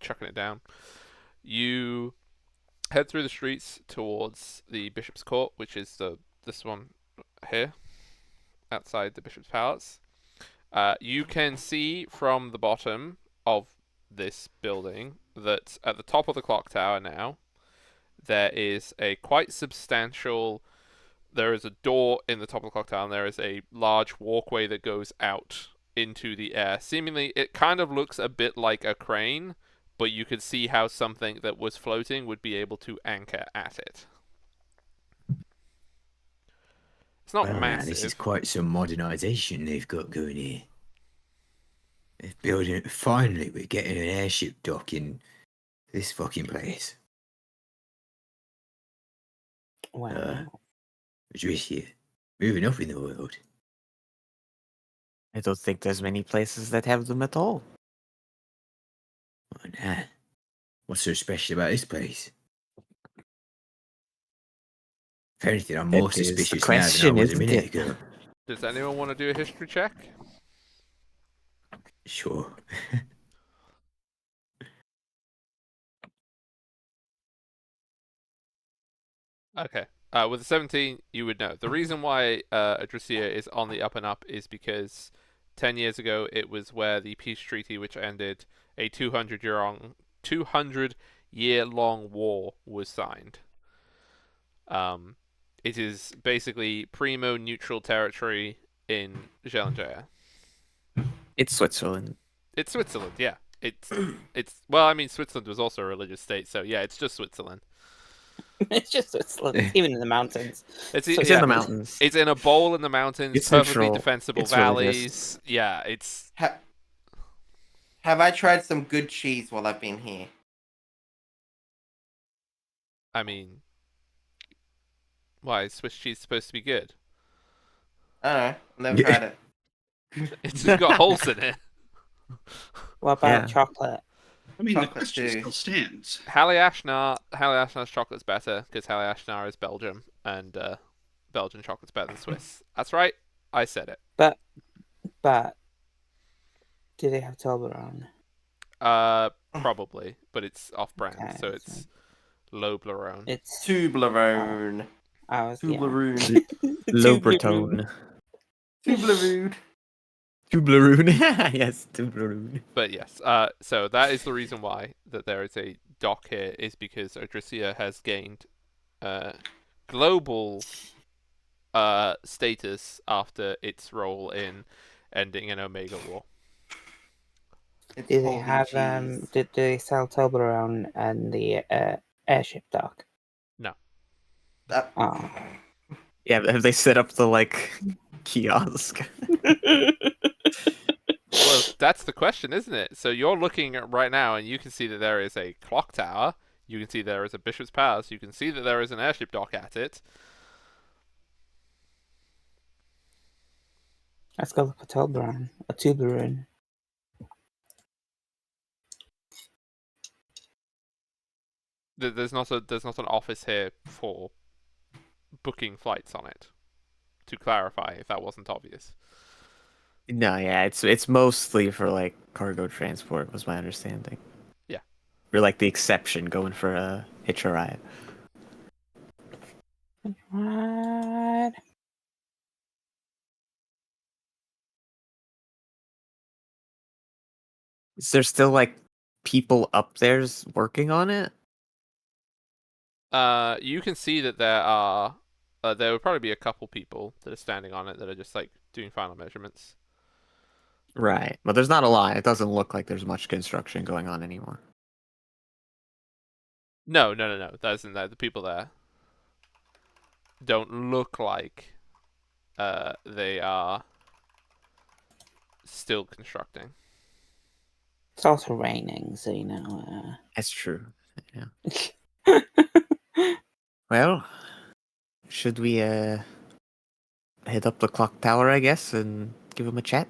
chucking it down. You head through the streets towards the Bishop's Court, which is this one here, outside the Bishop's Palace. You can see from the bottom of this building that at the top of the clock tower now, there is a quite substantial. There is a door in the top of the clock tower, and there is a large walkway that goes out into the air. Seemingly, it kind of looks a bit like a crane, but you could see how something that was floating would be able to anchor at it. It's not Wow, massive. this is quite some modernisation they've got going here. They're building. Finally, we're getting an airship dock in this fucking place. Wow. Patricia, moving up in the world. I don't think there's many places that have them at all. Oh, nah. What's so special about this place? If anything, I'm more That is the suspicious now than I question, was a isn't minute it? ago. Does anyone want to do a history check? Sure. Okay. With a 17, you would know. The reason why Adricia is on the up and up is because 10 years ago it was where the peace treaty, which ended a 200-year-long war, was signed. It is basically primo neutral territory in Zelengea. It's Switzerland. It's Switzerland, yeah. It's well, I mean, Switzerland was also a religious state, so yeah, it's just Switzerland. It's just Switzerland. It's even in the mountains. It's It's yeah, in the mountains. It's in a bowl in the mountains, It's perfectly neutral. defensible It's valleys. religious. Yeah, it's. Have I tried some good cheese while I've been here? I mean, why is Swiss cheese supposed to be good? I don't know. I've never tried it. It's just got holes in it. What about Yeah. chocolate? I mean, the Chocolate question too. still stands. Halle Ashnar's chocolate's better because Halle Ashnar is Belgium, and Belgian chocolate's better than Swiss. That's right, I said it. But Do they have Toblerone? Probably, but it's off-brand, Okay, so so it's Loblerone. it's Tublerone. I was Tublerone. Lobratone. Tublerone. Tubleroon. Yes, Tubleroon. But yes, so that is the reason why that there is a dock here, is because Odrisia has gained global status after its role in ending an Omega War. It's Do they holy have cheese. do they sell Toblerone and the airship dock? No. Oh. Yeah, have they set up the kiosk? Well, that's the question, isn't it? So you're looking at right now, and you can see that there is a clock tower. You can see there is a Bishop's Palace. You can see that there is an airship dock at it. Let's go look for Toblerone. A Toblerone. There's not an office here for booking flights on it. To clarify, if that wasn't obvious. No, yeah, it's mostly for cargo transport, was my understanding. Yeah. We're the exception going for a hitch a ride. What? Is there still people up there's working on it? You can see that there would probably be a couple people that are standing on it that are just doing final measurements. Right. But there's not a lot. It doesn't look like there's much construction going on anymore. No. That isn't that. The people there don't look like they are still constructing. It's also raining, so you know. That's true. Yeah. Well, should we head up the clock tower, I guess, and give him a chat?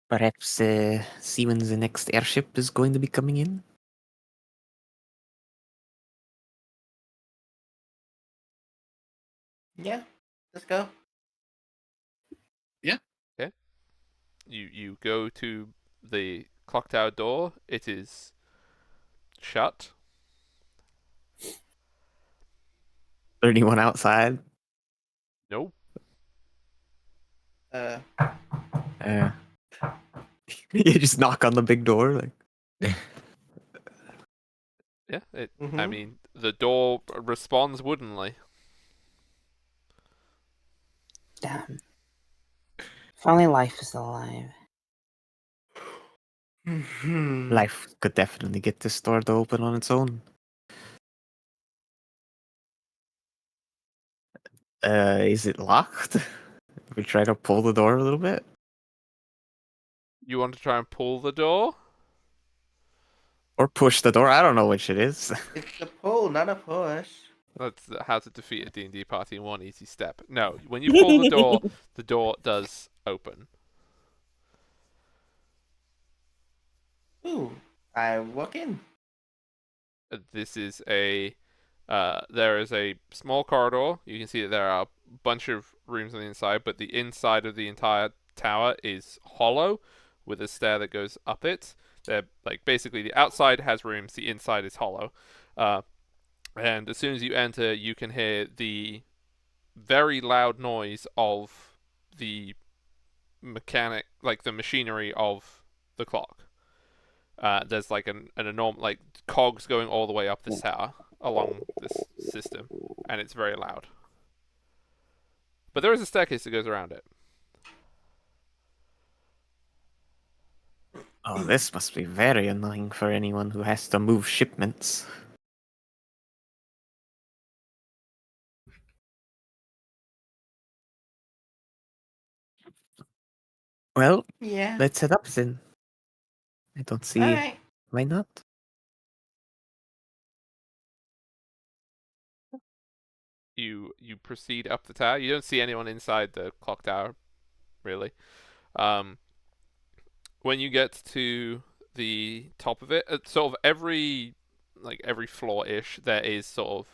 Perhaps see when the next airship is going to be coming in? Yeah, let's go. Okay. You go to the clock tower door. It is shut. Is there anyone outside? No. You just knock on the big door, Yeah. I Mhm. mean, the door responds woodenly. Damn. If only life is alive. Life could definitely get this door to open on its own. Is it locked? We try to pull the door a little bit? You want to try and pull the door? Or push the door? I don't know which it is. It's a pull, not a push. That's how to defeat a D&D party in one easy step. No, when you pull the door does open. Ooh, I walk in. This is there is a small corridor. You can see that there are a bunch of rooms on the inside, but the inside of the entire tower is hollow, with a stair that goes up it. They're basically the outside has rooms, the inside is hollow. And as soon as you enter, you can hear the very loud noise of the the machinery of the clock. There's an enormous cogs going all the way up this tower along this system, and it's very loud. But there is a staircase that goes around it. Oh, this must be very annoying for anyone who has to move shipments. Well, Yeah. let's head up then. I don't see Alright. why not. You proceed up the tower. You don't see anyone inside the clock tower, really. When you get to the top of it, sort of every floor ish, there is sort of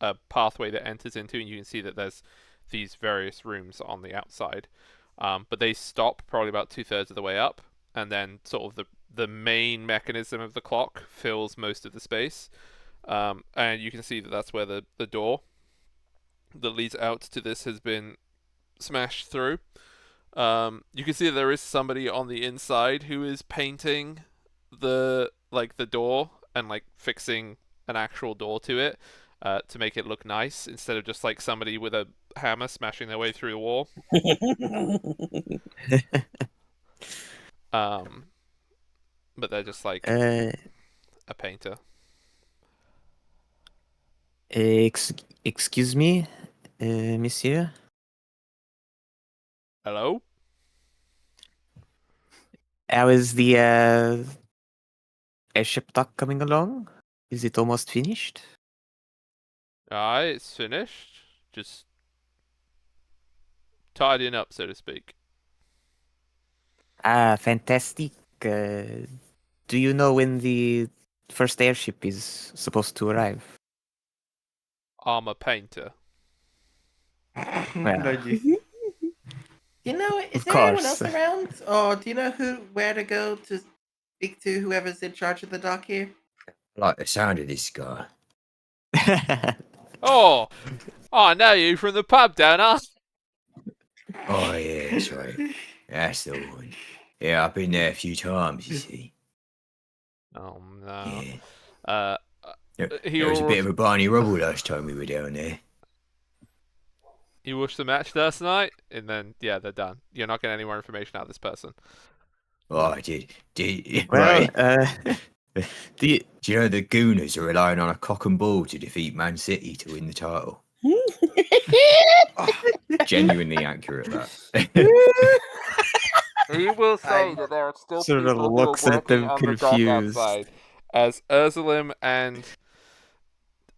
a pathway that enters into, and you can see that there's these various rooms on the outside. But they stop probably about 2/3 of the way up, and then sort of the main mechanism of the clock fills most of the space. And you can see that that's where the door that leads out to this has been smashed through. You can see that there is somebody on the inside who is painting the door and like fixing an actual door to it to make it look nice instead of just like somebody with a hammer smashing their way through the wall. But they're just like a painter. Excuse me, monsieur. Hello? How is the airship dock coming along? Is it almost finished? Aye, it's finished. Just tidying up, so to speak. Ah, fantastic. Do you know when the first airship is supposed to arrive? I'm a painter. Well, You know, is Of there anyone course. else around? Or do you know where to go to speak to whoever's in charge of the dock here? I like the sound of this guy. Oh, I know you from the pub, don't I? Oh yeah, that's right. That's the one. Yeah, I've been there a few times. You see. Oh no. Yeah. He There was a bit was of a Barney Rubble last time we were down there. You watched the match last night, and then yeah, they're done. You're not getting any more information out of this person. Oh, I did. well, Right. do you, Do you know the Gooners are relying on a cock and ball to defeat Man City to win the title? Genuinely accurate, that. He will say I'm that there are still sort of people who are looks at working them on the dock confused. outside. As Ursulim and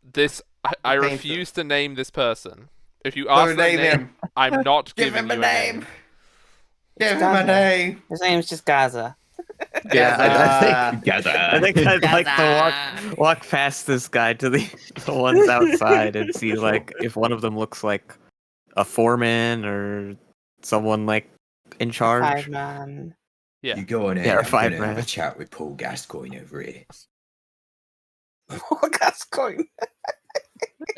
this, I Painter. refuse to name this person. If you Don't ask their name name, him. I'm not Give giving him a you name. It's Give him a Gaza. name. His name's just Gaza. Yeah, I think Gather. I think I'd like to walk past this guy to the ones outside and see like if one of them looks like a foreman or someone like in charge. 5-man. Yeah. You go on Yeah, ahead. or I'm five gonna have a man. chat with Paul Gascoigne over here. What's going?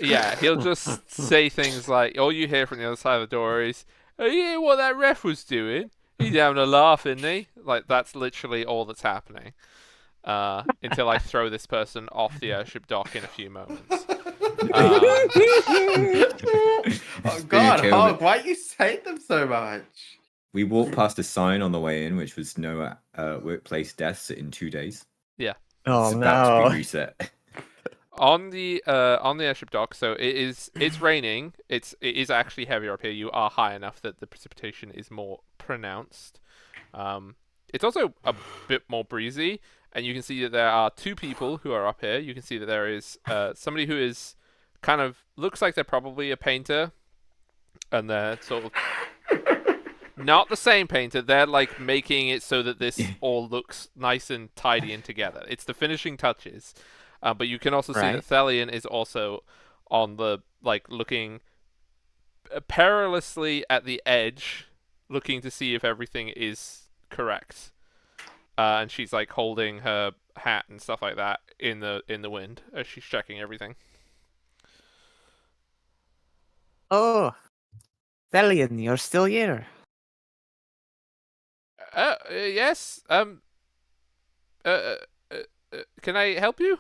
Yeah, he'll just say things like, all you hear from the other side of the door is, "Oh, you hear what that ref was doing? He's having a laugh, isn't he?" Like, that's literally all that's happening. Until I throw this person off the airship dock in a few moments. Oh God, Okay, Hog, why you hate them so much? We walked past a sign on the way in, which was no workplace deaths in 2 days. Oh It's about to no! be reset. On the airship dock, so it's raining. It is actually heavier up here. You are high enough that the precipitation is more pronounced. It's also a bit more breezy, and you can see that there are two people who are up here. You can see that there is somebody who is kind of looks like they're probably a painter, and they're sort of not the same painter. They're like making it so that this all looks nice and tidy and together. It's the finishing touches. But you can also see that Thelian is also on the looking perilously at the edge, looking to see if everything is correct. And she's like holding her hat and stuff like that in the wind as she's checking everything. Oh, Thelian, you're still here. Yes. Can I help you?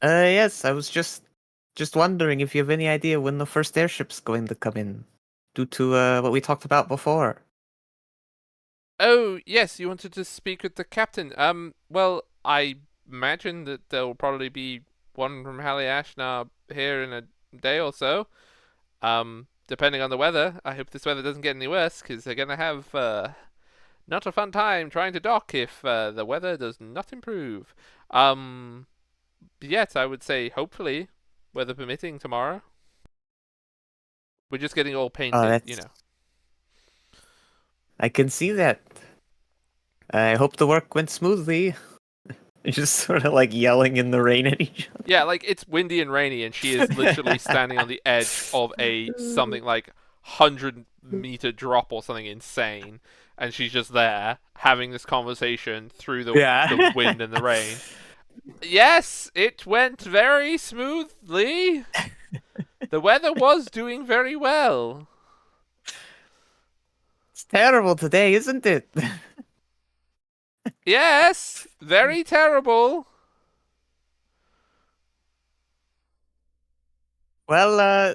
Yes, I was just wondering if you have any idea when the first airship's going to come in, due to what we talked about before. Oh, yes, you wanted to speak with the captain. Well, I imagine that there will probably be one from Haliashna here in a day or so. Depending on the weather. I hope this weather doesn't get any worse, because they're gonna have not a fun time trying to dock if the weather does not improve. Yes, I would say hopefully, weather permitting, tomorrow. We're just getting all painted, you know. I can see that. I hope the work went smoothly. Just sort of like yelling in the rain at each other. Yeah, like it's windy and rainy, and she is literally standing on the edge of a something like 100-meter drop or something insane, and she's just there having this conversation through the wind and the rain. Yes, it went very smoothly. The weather was doing very well. It's terrible today, isn't it? Yes, very terrible. Well,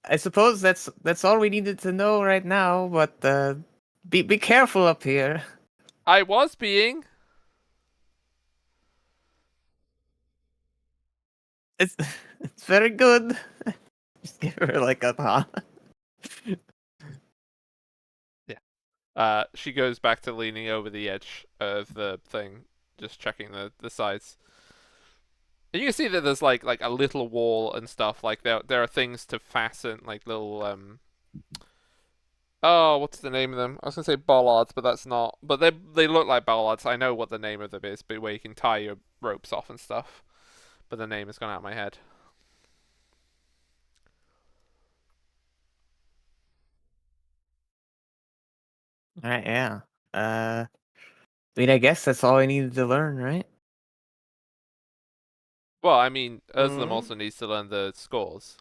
I suppose that's all we needed to know right now. But be careful up here. I was being. It's it's very good. Just give her like a nod. She goes back to leaning over the edge of the thing, just checking the sides. And you can see that there's like a little wall and stuff. Like there are things to fasten, like little Oh, what's the name of them? I was gonna say bollards, but that's not. But they look like bollards. I know what the name of them is, but where you can tie your ropes off and stuff. But the name has gone out of my head. Right, yeah. I mean, I guess that's all I needed to learn, right? Well, I mean, Ursula also needs to learn the scores.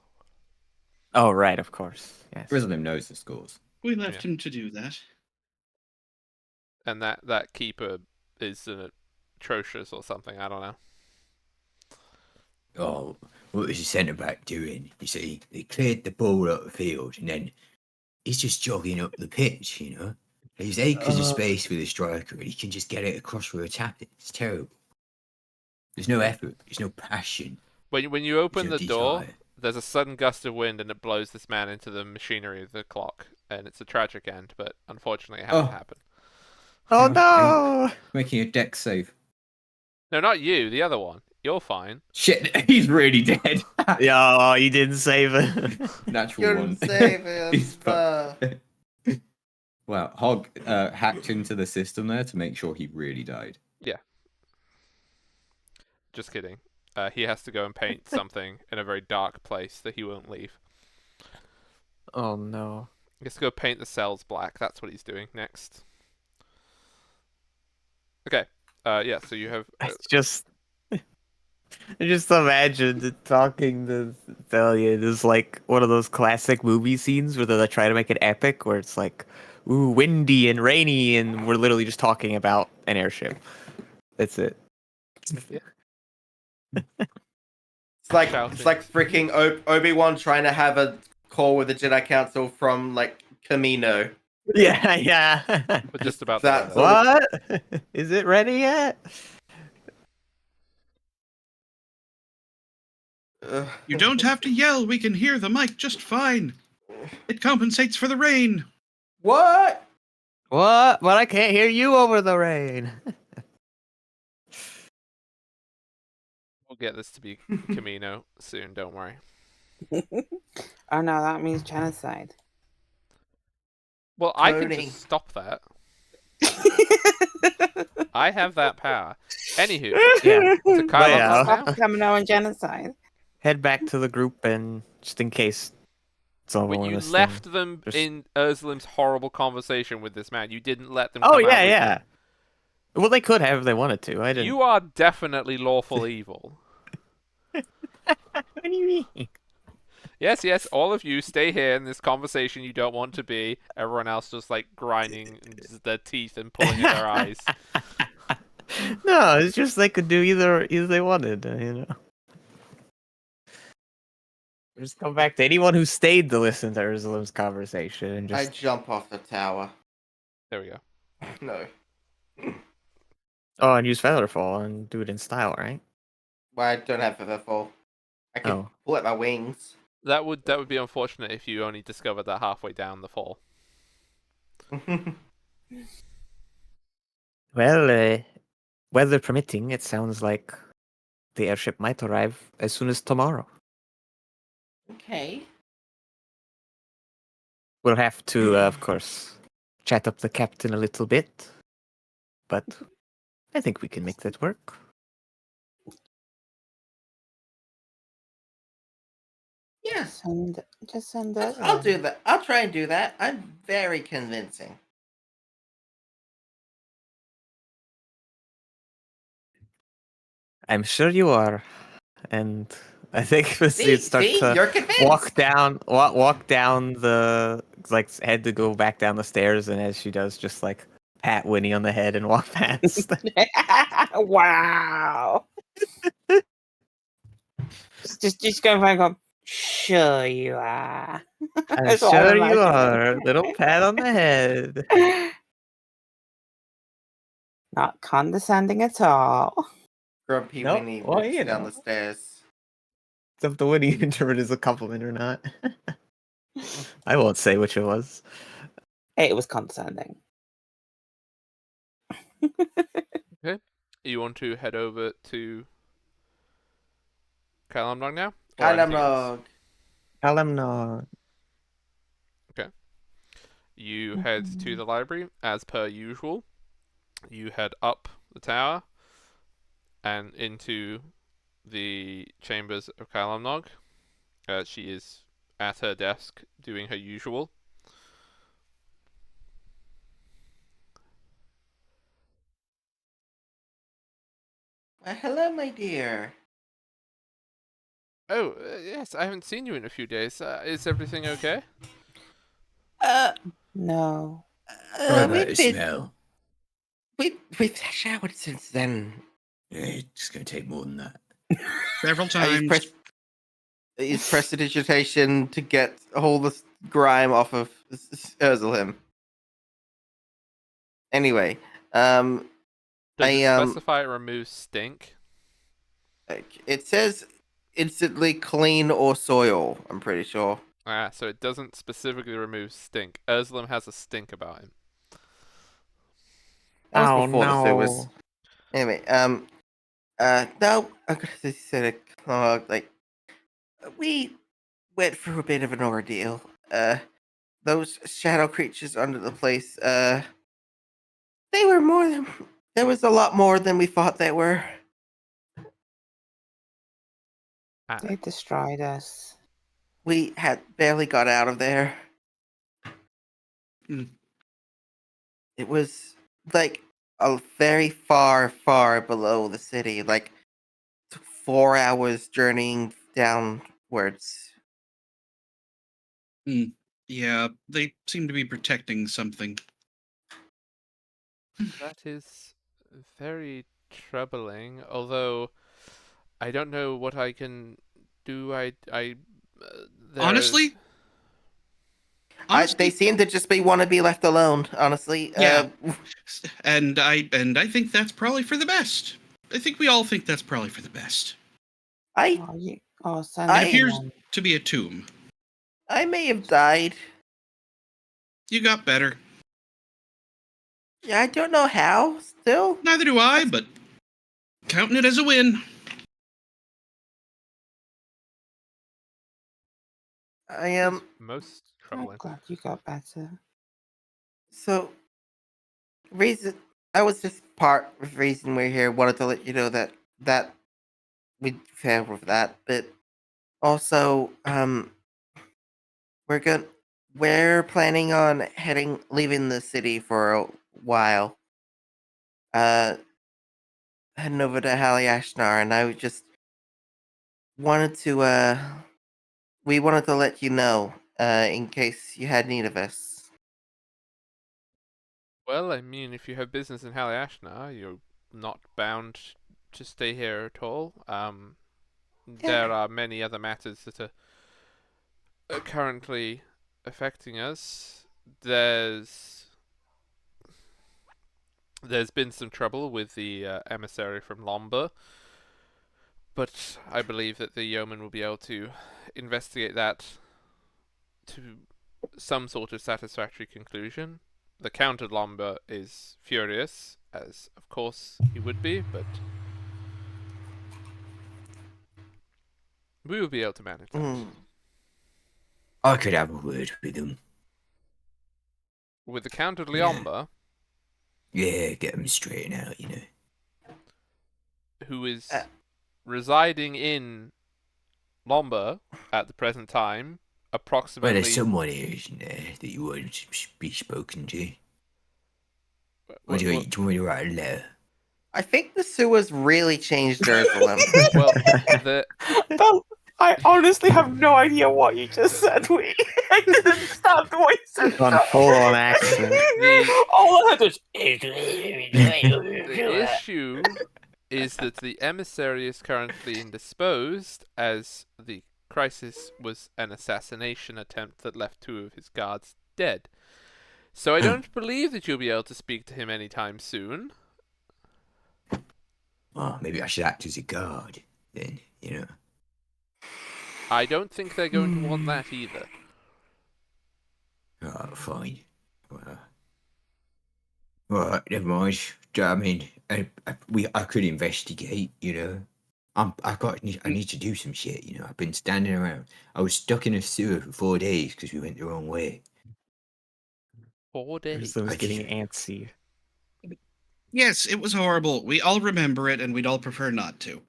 Oh, right, of course. Yes. Jerusalem knows the scores. We left him to do that. And that keeper is atrocious or something. I don't know. Oh, what was the centre back doing? You see, they cleared the ball up the field and then he's just jogging up the pitch, you know? There's acres of space for the striker and he can just get it across for a tap. It's terrible. There's no effort, there's no passion. When you open the There's no door, desire. there's a sudden gust of wind and it blows this man into the machinery of the clock. And it's a tragic end, but unfortunately it had to happen. Oh Yeah, no! Making a deck save. No, not you, the other one. You're fine. Shit, he's really dead. Yeah, you didn't save it. Natural one. He's fucked. Wow, Hog hacked into the system there to make sure he really died. Yeah. Just kidding. He has to go and paint something in a very dark place that he won't leave. Oh no. He has to go paint the cells black. That's what he's doing next. Okay. Yeah, so you have... It's just... I just imagined talking to Thalia is like one of those classic movie scenes where they try to make it epic, where it's like, ooh, windy and rainy, and we're literally just talking about an airship. That's it. It's like freaking Obi-Wan trying to have a call with the Jedi Council from like Camino. Yeah. But just about That's that. What? Is it ready yet? You don't have to yell. We can hear the mic just fine. It compensates for the rain. What? What? But I can't hear you over the rain. We'll get this to be Camino soon, don't worry. Oh no, that means genocide. Well, I can Cloning. just stop that. I have that power. Anywho, Yeah. to Kyle Yeah. Stop Camino and genocide. Head back to the group and just in case someone But you listening- left them just- in Ursulim's horrible conversation with this man. You didn't let them Oh come out with yeah. Well, they could have if they wanted to. I you. didn't. You are definitely lawful evil. What do you mean? Yes, all of you stay here in this conversation you don't want to be. Everyone else just like grinding their teeth and pulling at their eyes. No, it's just they could do either they wanted, you know. Just come back to anyone who stayed to listen to Ursulim's conversation and I just. jump off the tower. There we go. No. Oh, and use Featherfall and do it in style, right? Well, I don't have Featherfall. I can Oh. pull out my wings. That would be unfortunate if you only discovered that halfway down the fall. Well, weather permitting, it sounds like the airship might arrive as soon as tomorrow. Okay. We'll have to, of course, chat up the captain a little bit. But I think we can make that work. Yeah, Just send it. I'll do that. I'll try and do that. I'm very convincing. I'm sure you are. And I think you start See, to you're convinced. walk down the head to go back down the stairs, and as she does, just like pat Winnie on the head and walk past. Wow. just go back up. Sure you are. I'm That's what I'm sure you imagining. are. Little pat on the head. Not condescending at all. Grumpy No, Winnie well, walks you down know. the stairs. It's up to Winnie to interpret as a compliment or not. I won't say which it was. It was condescending. Okay. You want to head over to Kalamdong now? Or anything else? Kalamog. Tell him no. You head to the library as per usual. You head up the tower and into the chambers of Kalamnog. She is at her desk doing her usual. Hello, my dear. Oh, yes, I haven't seen you in a few days. Is everything okay? No. What about the We've been. smell? We've showered since then. Yeah, it's going to take more than that. Several I times. use prestidigitation to get all the grime off of Urzelhim. Anyway, Does I it specify it removes stink? it says instantly clean or soil. I'm pretty sure. Ah, so it doesn't specifically remove stink. Urslim has a stink about him. That was Oh before the sewers. no. Anyway, no, I'm gonna say like we went through a bit of an ordeal. Those shadow creatures under the place, they were more than. There was a lot more than we thought they were. Ah, They destroyed us. We had barely got out of there. Mm. It was like a very far, far below the city. Like 4 hours journeying downwards. Yeah, they seem to be protecting something. that is very troubling. Although I don't know what I can do. Honestly, They seem to just want to be left alone. Honestly, yeah, and I think that's probably for the best. I think we all think that's probably for the best. I Send It I- appears someone. to be a tomb. I may have died. You got better. Yeah, I don't know how. Still, Neither do I, but counting it as a win. I am. Most I'm troubling. glad you got better. So, reason I was just part of the reason we're here. Wanted to let you know that we failed with that, but also, we're going we're planning on leaving the city for a while. Uh, Heading over to Haliashnar, and I just wanted to we wanted to let you know in case you had need of us. Well, I mean, if you have business in Haliashna, you're not bound to stay here at all. There are many other matters that are currently affecting us. There's been some trouble with the emissary from Lomba, but I believe that the yeoman will be able to investigate that to some sort of satisfactory conclusion. The Count of Lomba is furious, as of course he would be, but we will be able to manage that. Mm. I could have a word with them. With the Count of Yeah. Liomba, Yeah, get them straightened out, you know. who is residing in Lomba at the present time, Well, approximately. there's someone here, isn't there, that you want to be spoken to? Or do you want me to write a letter? I think the sewers really changed Jerusalem. Well, the I honestly have no idea what you just said. I didn't understand what you said. On full-on accent. All I had was. the issue is that the emissary is currently indisposed, as the crisis was an assassination attempt that left 2 of his guards dead. So I don't believe that you'll be able to speak to him anytime soon. Oh, maybe I should act as a guard then, you know. I don't think they're going to want that either. Oh, fine. Well, never mind. I mean, I could investigate, you know. I need to do some shit, you know. I've been standing around. I was stuck in a sewer for 4 days because we went the wrong way. 4 days. So I was getting antsy. Yes, it was horrible. We all remember it, and we'd all prefer not to.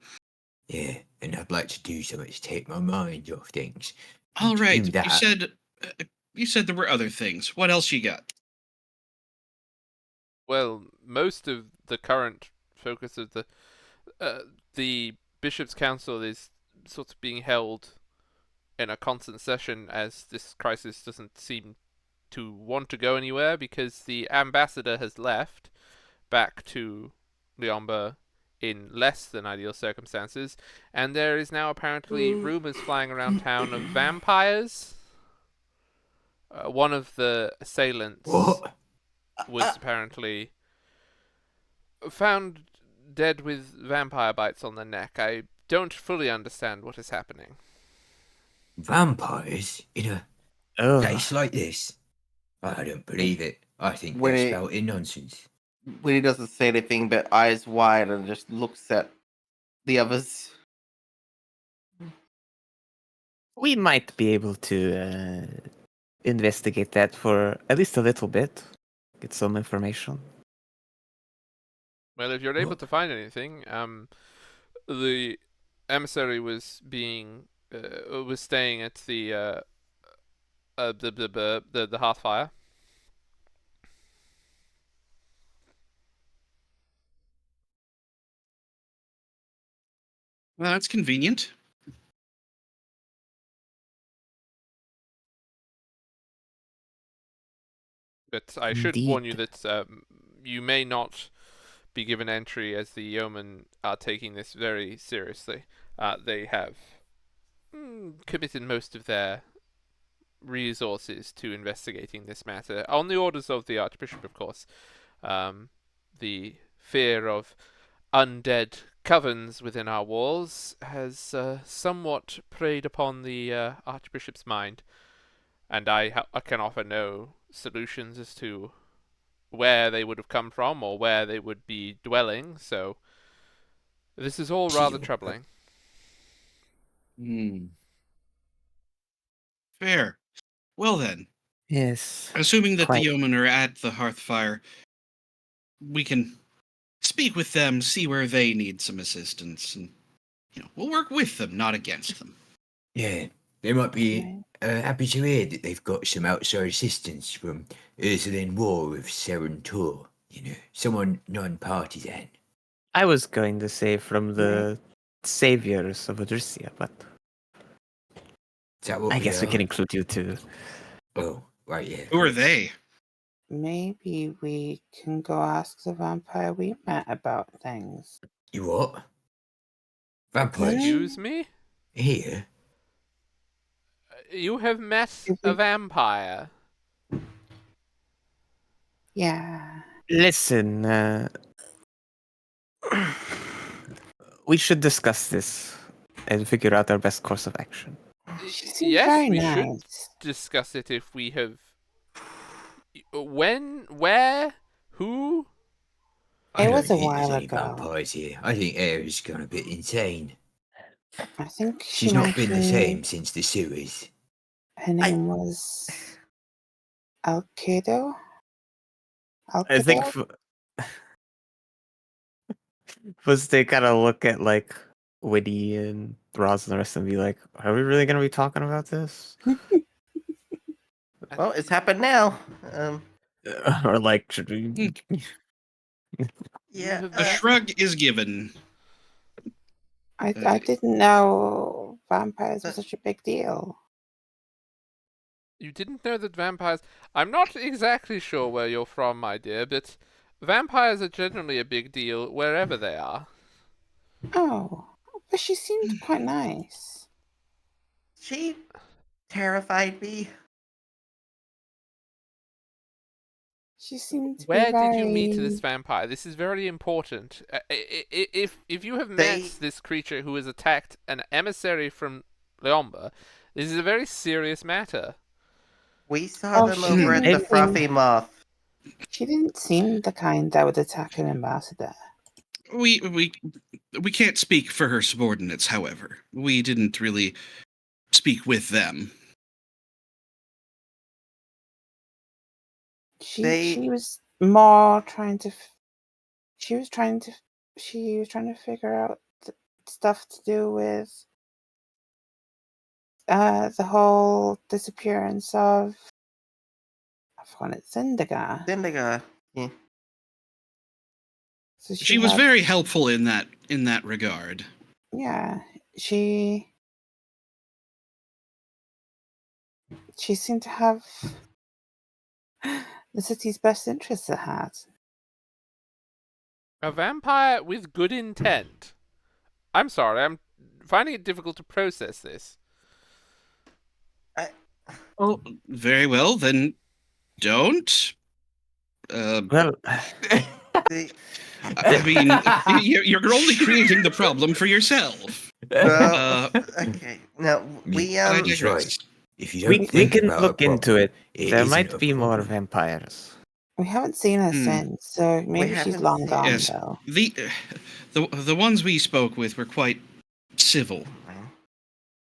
Yeah, and I'd like to do something to take my mind off things. All right, Do that. you said there were other things. What else you got? Well, most of the current focus of the Bishop's Council is sort of being held in a constant session, as this crisis doesn't seem to want to go anywhere because the ambassador has left back to Liomba in less than ideal circumstances, and there is now apparently rumors flying around town of vampires. One of the assailants What? was apparently found dead with vampire bites on the neck. I don't fully understand what is happening. Vampires in a place like this? I don't believe it. I think When they're it- spouting nonsense. Winnie doesn't say anything but eyes wide and just looks at the others. We might be able to investigate that for at least a little bit. Get some information. Well, if you're able to find anything, the emissary was staying at the Hearthfire. Well, that's convenient. But I should warn you Indeed. that you may not be given entry, as the yeomen are taking this very seriously. They have committed most of their resources to investigating this matter, on the orders of the Archbishop, of course. The fear of undead covens within our walls has somewhat preyed upon the Archbishop's mind, and I can offer no solutions as to where they would have come from or where they would be dwelling, so this is all rather troubling. Fair. Well then, Yes. assuming that the Quite. yeomen are at the Hearthfire, we can speak with them, see where they need some assistance, and we'll work with them, not against them. Yeah, they might be Right. happy to hear that they've got some outside assistance from Ursuline War of Serentor. You know, someone non-partisan. I was going to say from the saviors of Odyssia, but Is that what I guess we are? can include you too. Oh, right, yeah. Who are they? Maybe we can go ask the vampire we met about things. You what? Vampires Excuse me? here? You have met If a we- vampire. Yeah. Listen, we should discuss this and figure out our best course of action. She seems Yes, very we should nice. discuss it if we have. When? Where? Who? It I was don't a think there's while any ago. vampires here. I think Air's gone a bit insane. I think She's she not been the mentioned same since the sewers. her name was Alcedo. I think was they kind of look at like Witty and Roz and the rest and be like, "Are we really gonna be talking about this?" Well, it's happened now. Or like, should we? Yeah. A shrug is given. I didn't know vampires were such a big deal. You didn't know that vampires... I'm not exactly sure where you're from, my dear, but vampires are generally a big deal wherever they are. Oh, but she seemed quite nice. She terrified me. She seemed to be Where very... did you meet this vampire? This is very important. If you have met this creature who has attacked an emissary from Leomba, this is a very serious matter. We saw them over at the Frothy Moth. She didn't seem the kind that would attack an ambassador. We can't speak for her subordinates, however. We didn't really speak with them. She was more trying to... She was trying to figure out stuff to do with the whole disappearance of... I've forgotten it. Zindagar. Yeah. So she was very helpful in that regard. Yeah, she seemed to have the city's best interests at heart. A vampire with good intent. I'm sorry, I'm finding it difficult to process this. Oh, very well, then don't. Well, I mean, you're only creating the problem for yourself. Well, okay. Now I digress. Right. If you we don't think can about look a into problem, it. it There isn't might a be more problem. vampires. We haven't seen her since, so maybe she's haven't long seen- gone, Yes, though. the ones we spoke with were quite civil.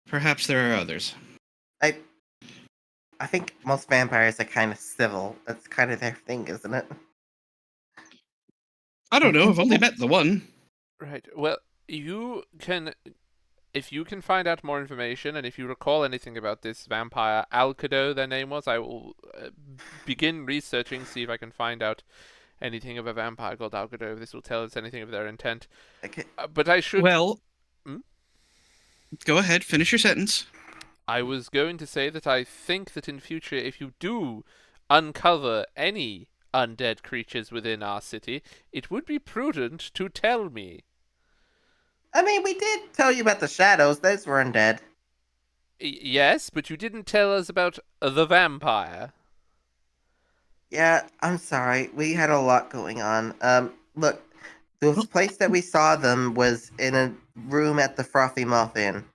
Perhaps there are others. I think most vampires are kind of civil. That's kind of their thing, isn't it? I don't know. I've only met the one. Right. Well, you can... If you can find out more information, and if you recall anything about this vampire, Alcado, their name was, I will begin researching, see if I can find out anything of a vampire called Alcado. If this will tell us anything of their intent. Okay. But I should... Well, go ahead. Finish your sentence. I was going to say that I think that in future, if you do uncover any undead creatures within our city, it would be prudent to tell me. I mean, we did tell you about the shadows. Those were undead. Yes, but you didn't tell us about the vampire. Yeah, I'm sorry. We had a lot going on. Look, the place that we saw them was in a room at the Frothy Moth Inn.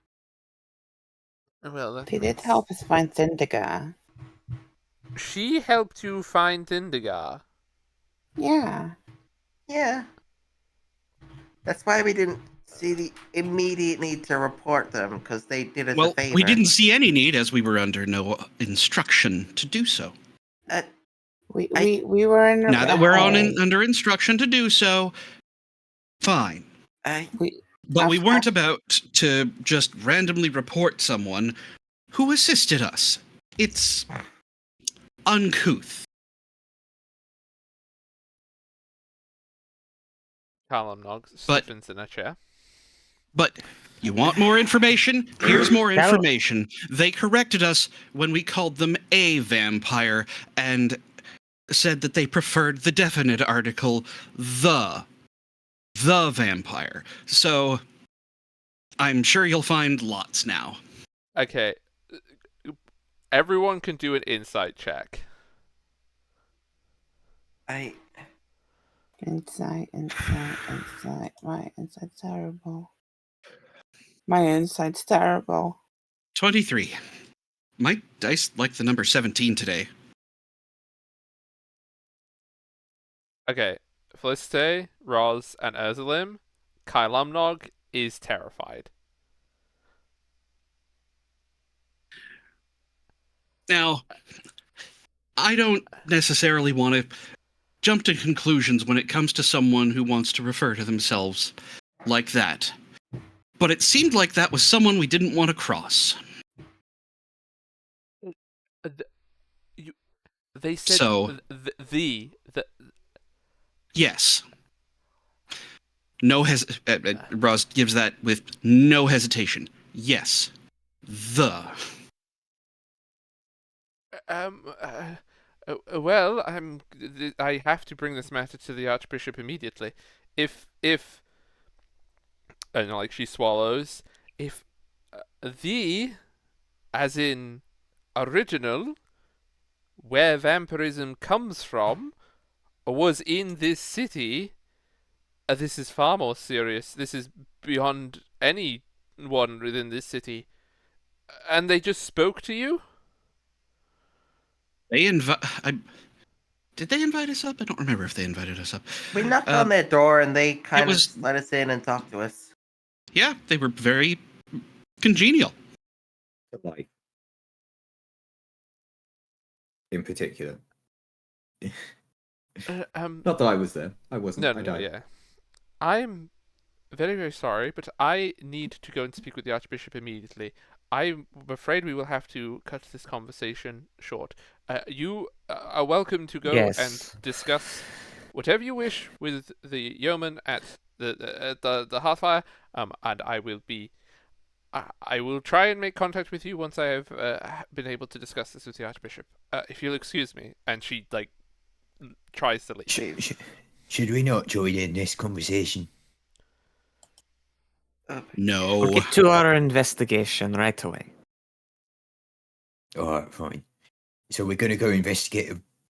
Well, They did help us find Zindagar. She helped you find Zindagar. Yeah. Yeah. That's why we didn't see the immediate need to report them, because they did us a favor. We didn't see any need as we were under no instruction to do so. We were in. Now that we're under instruction to do so, fine. But we weren't about to just randomly report someone who assisted us. It's uncouth. Callum Noggs stiffens in a chair. But you want more information? Here's more information. They corrected us when we called them a vampire and said that they preferred the definite article, the vampire. So I'm sure you'll find lots now. Okay. Everyone can do an insight check. Insight. My insight's terrible. My insight's terrible. 23. My dice like the number 17 today. Okay. Felicite, Roz, and Ursulim, Kylumnog is terrified. Now, I don't necessarily want to jump to conclusions when it comes to someone who wants to refer to themselves like that. But it seemed like that was someone we didn't want to cross. They said So, the yes. No Roz gives that with no hesitation. Yes. The. Well, I have to bring this matter to the Archbishop immediately. If and like she swallows, if the, as in original, where vampirism comes from, was in this city, this is far more serious. This is beyond anyone within this city. And they just spoke to you? They Did they invite us up? I don't remember if they invited us up. We knocked on their door and they kind was- of let us in and talked to us. Yeah, they were very congenial. Like, in particular. Not that I was there. I wasn't. I died. Yeah. I'm very, very sorry, but I need to go and speak with the Archbishop immediately. I'm afraid we will have to cut this conversation short. You are welcome to go Yes. and discuss whatever you wish with the yeoman at the Hearthfire, and I will be. I will try and make contact with you once I have been able to discuss this with the Archbishop. If you'll excuse me, and she tries to leave. Should we not join in this conversation? No. We'll get to our investigation right away. All right, fine. So we're going to go investigate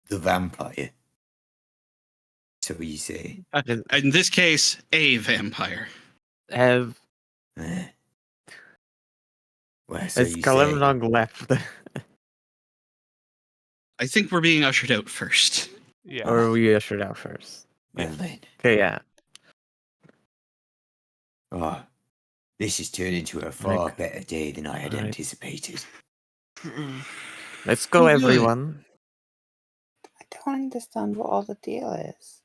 the vampire. So you say? In this case, a vampire. Have Well, so has you say. Kalimnog left? I think we're being ushered out first. Yeah. Or we ushered out first? Well then. Okay, yeah. Oh, this has turned into a far Okay. better day than I had Alright. anticipated. Let's go, Oh, good. everyone. I don't understand what all the deal is.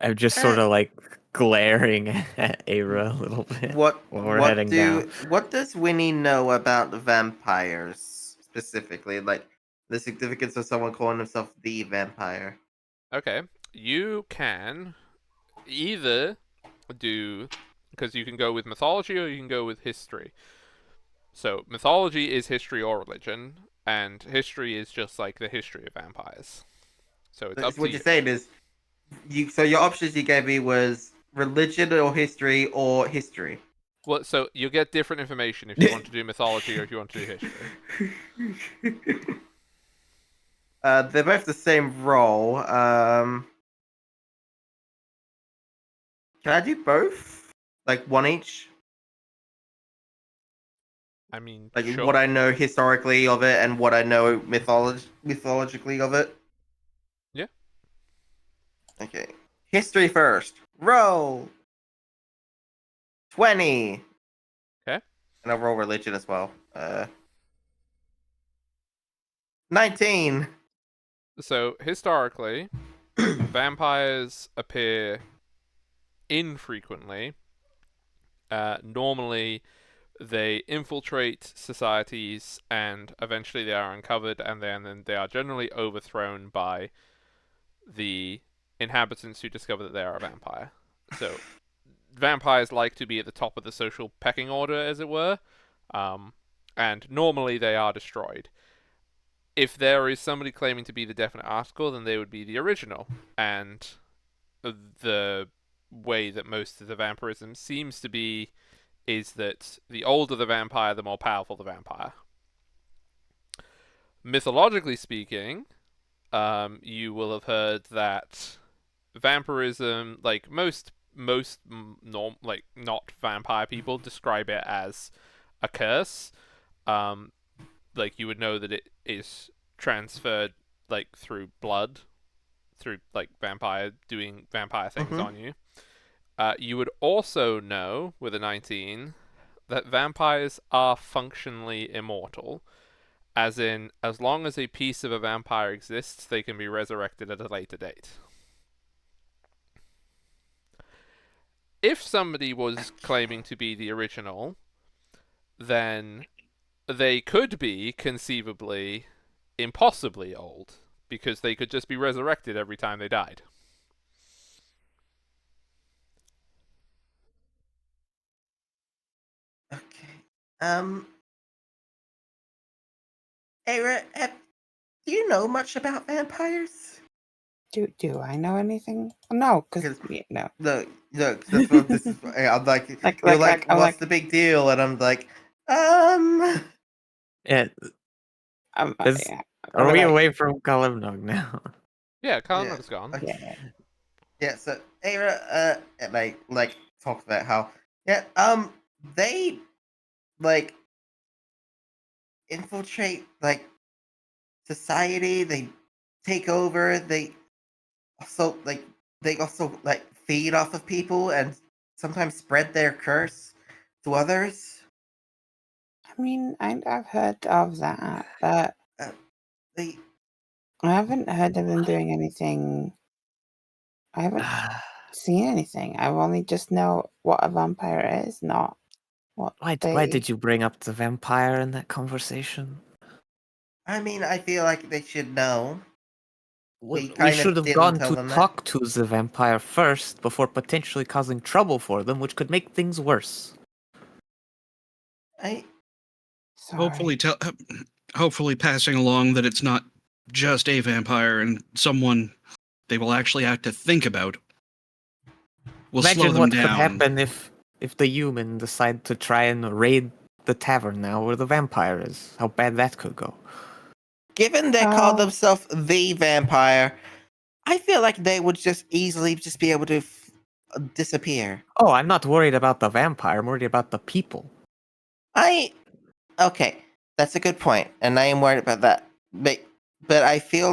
I'm just sort of like glaring at Aira a little bit. What Well, we're heading down. What does Winnie know about the vampires specifically? Like the significance of someone calling himself the vampire. Okay. You can either do, because you can go with mythology or you can go with history. So mythology is history or religion, and history is just like the history of vampires. So it's up That's to what you. you're saying is so your options you gave me was religion or history or history. Well, so you get different information if you want to do mythology or if you want to do history. They're both the same role. Can I do both? Like one each? I mean, Like sure. what I know historically of it and what I know mythologically of it? Yeah. Okay. History first. Roll! 20! Okay. And I'll roll religion as well. 19! So historically, vampires appear infrequently. Normally, they infiltrate societies, and eventually they are uncovered, and then they are generally overthrown by the inhabitants who discover that they are a vampire. So, vampires like to be at the top of the social pecking order, as it were, and normally they are destroyed. If there is somebody claiming to be the definite article, then they would be the original, and the way that most of the vampirism seems to be is that the older the vampire, the more powerful the vampire. Mythologically speaking, you will have heard that vampirism, like most not vampire people, describe it as a curse. Like you would know that it is transferred like through blood, through like vampire doing vampire things on you. You would also know with a 19 that vampires are functionally immortal, as in, as long as a piece of a vampire exists, they can be resurrected at a later date. if somebody was claiming to be the original, then they could be conceivably impossibly old because they could just be resurrected every time they died. Okay. Era, do you know much about vampires? Do I know anything? No, because no. Look, that's what this is. I'm like, you're like, I'm what's like, the big deal? And I'm like, Yeah, is, yeah, are I'm we like, away from Kalimnog now? Yeah, yeah, Kalimnog's gone. okay. yeah. Yeah, so Era, like talked about how, yeah, they like infiltrate like society. They take over. They also like feed off of people and sometimes spread their curse to others. I mean, I've heard of that, but They I haven't heard of them doing anything. I haven't seen anything. I've only just know what a vampire is, not what Why they. did you bring up the vampire in that conversation? I mean, I feel like they should know. We kind should of have didn't gone tell to them that. talk to the vampire first before potentially causing trouble for them, which could make things worse. I Sorry. Hopefully passing along that it's not just a vampire and someone they will actually have to think about will slow Imagine them what could down. happen if the human decide to try and raid the tavern now where the vampire is. How bad that could go. Given they call themselves the vampire, I feel like they would just easily just be able to disappear. Oh, I'm not worried about the vampire. I'm worried about the people. Okay, that's a good point, and I am worried about that. But I feel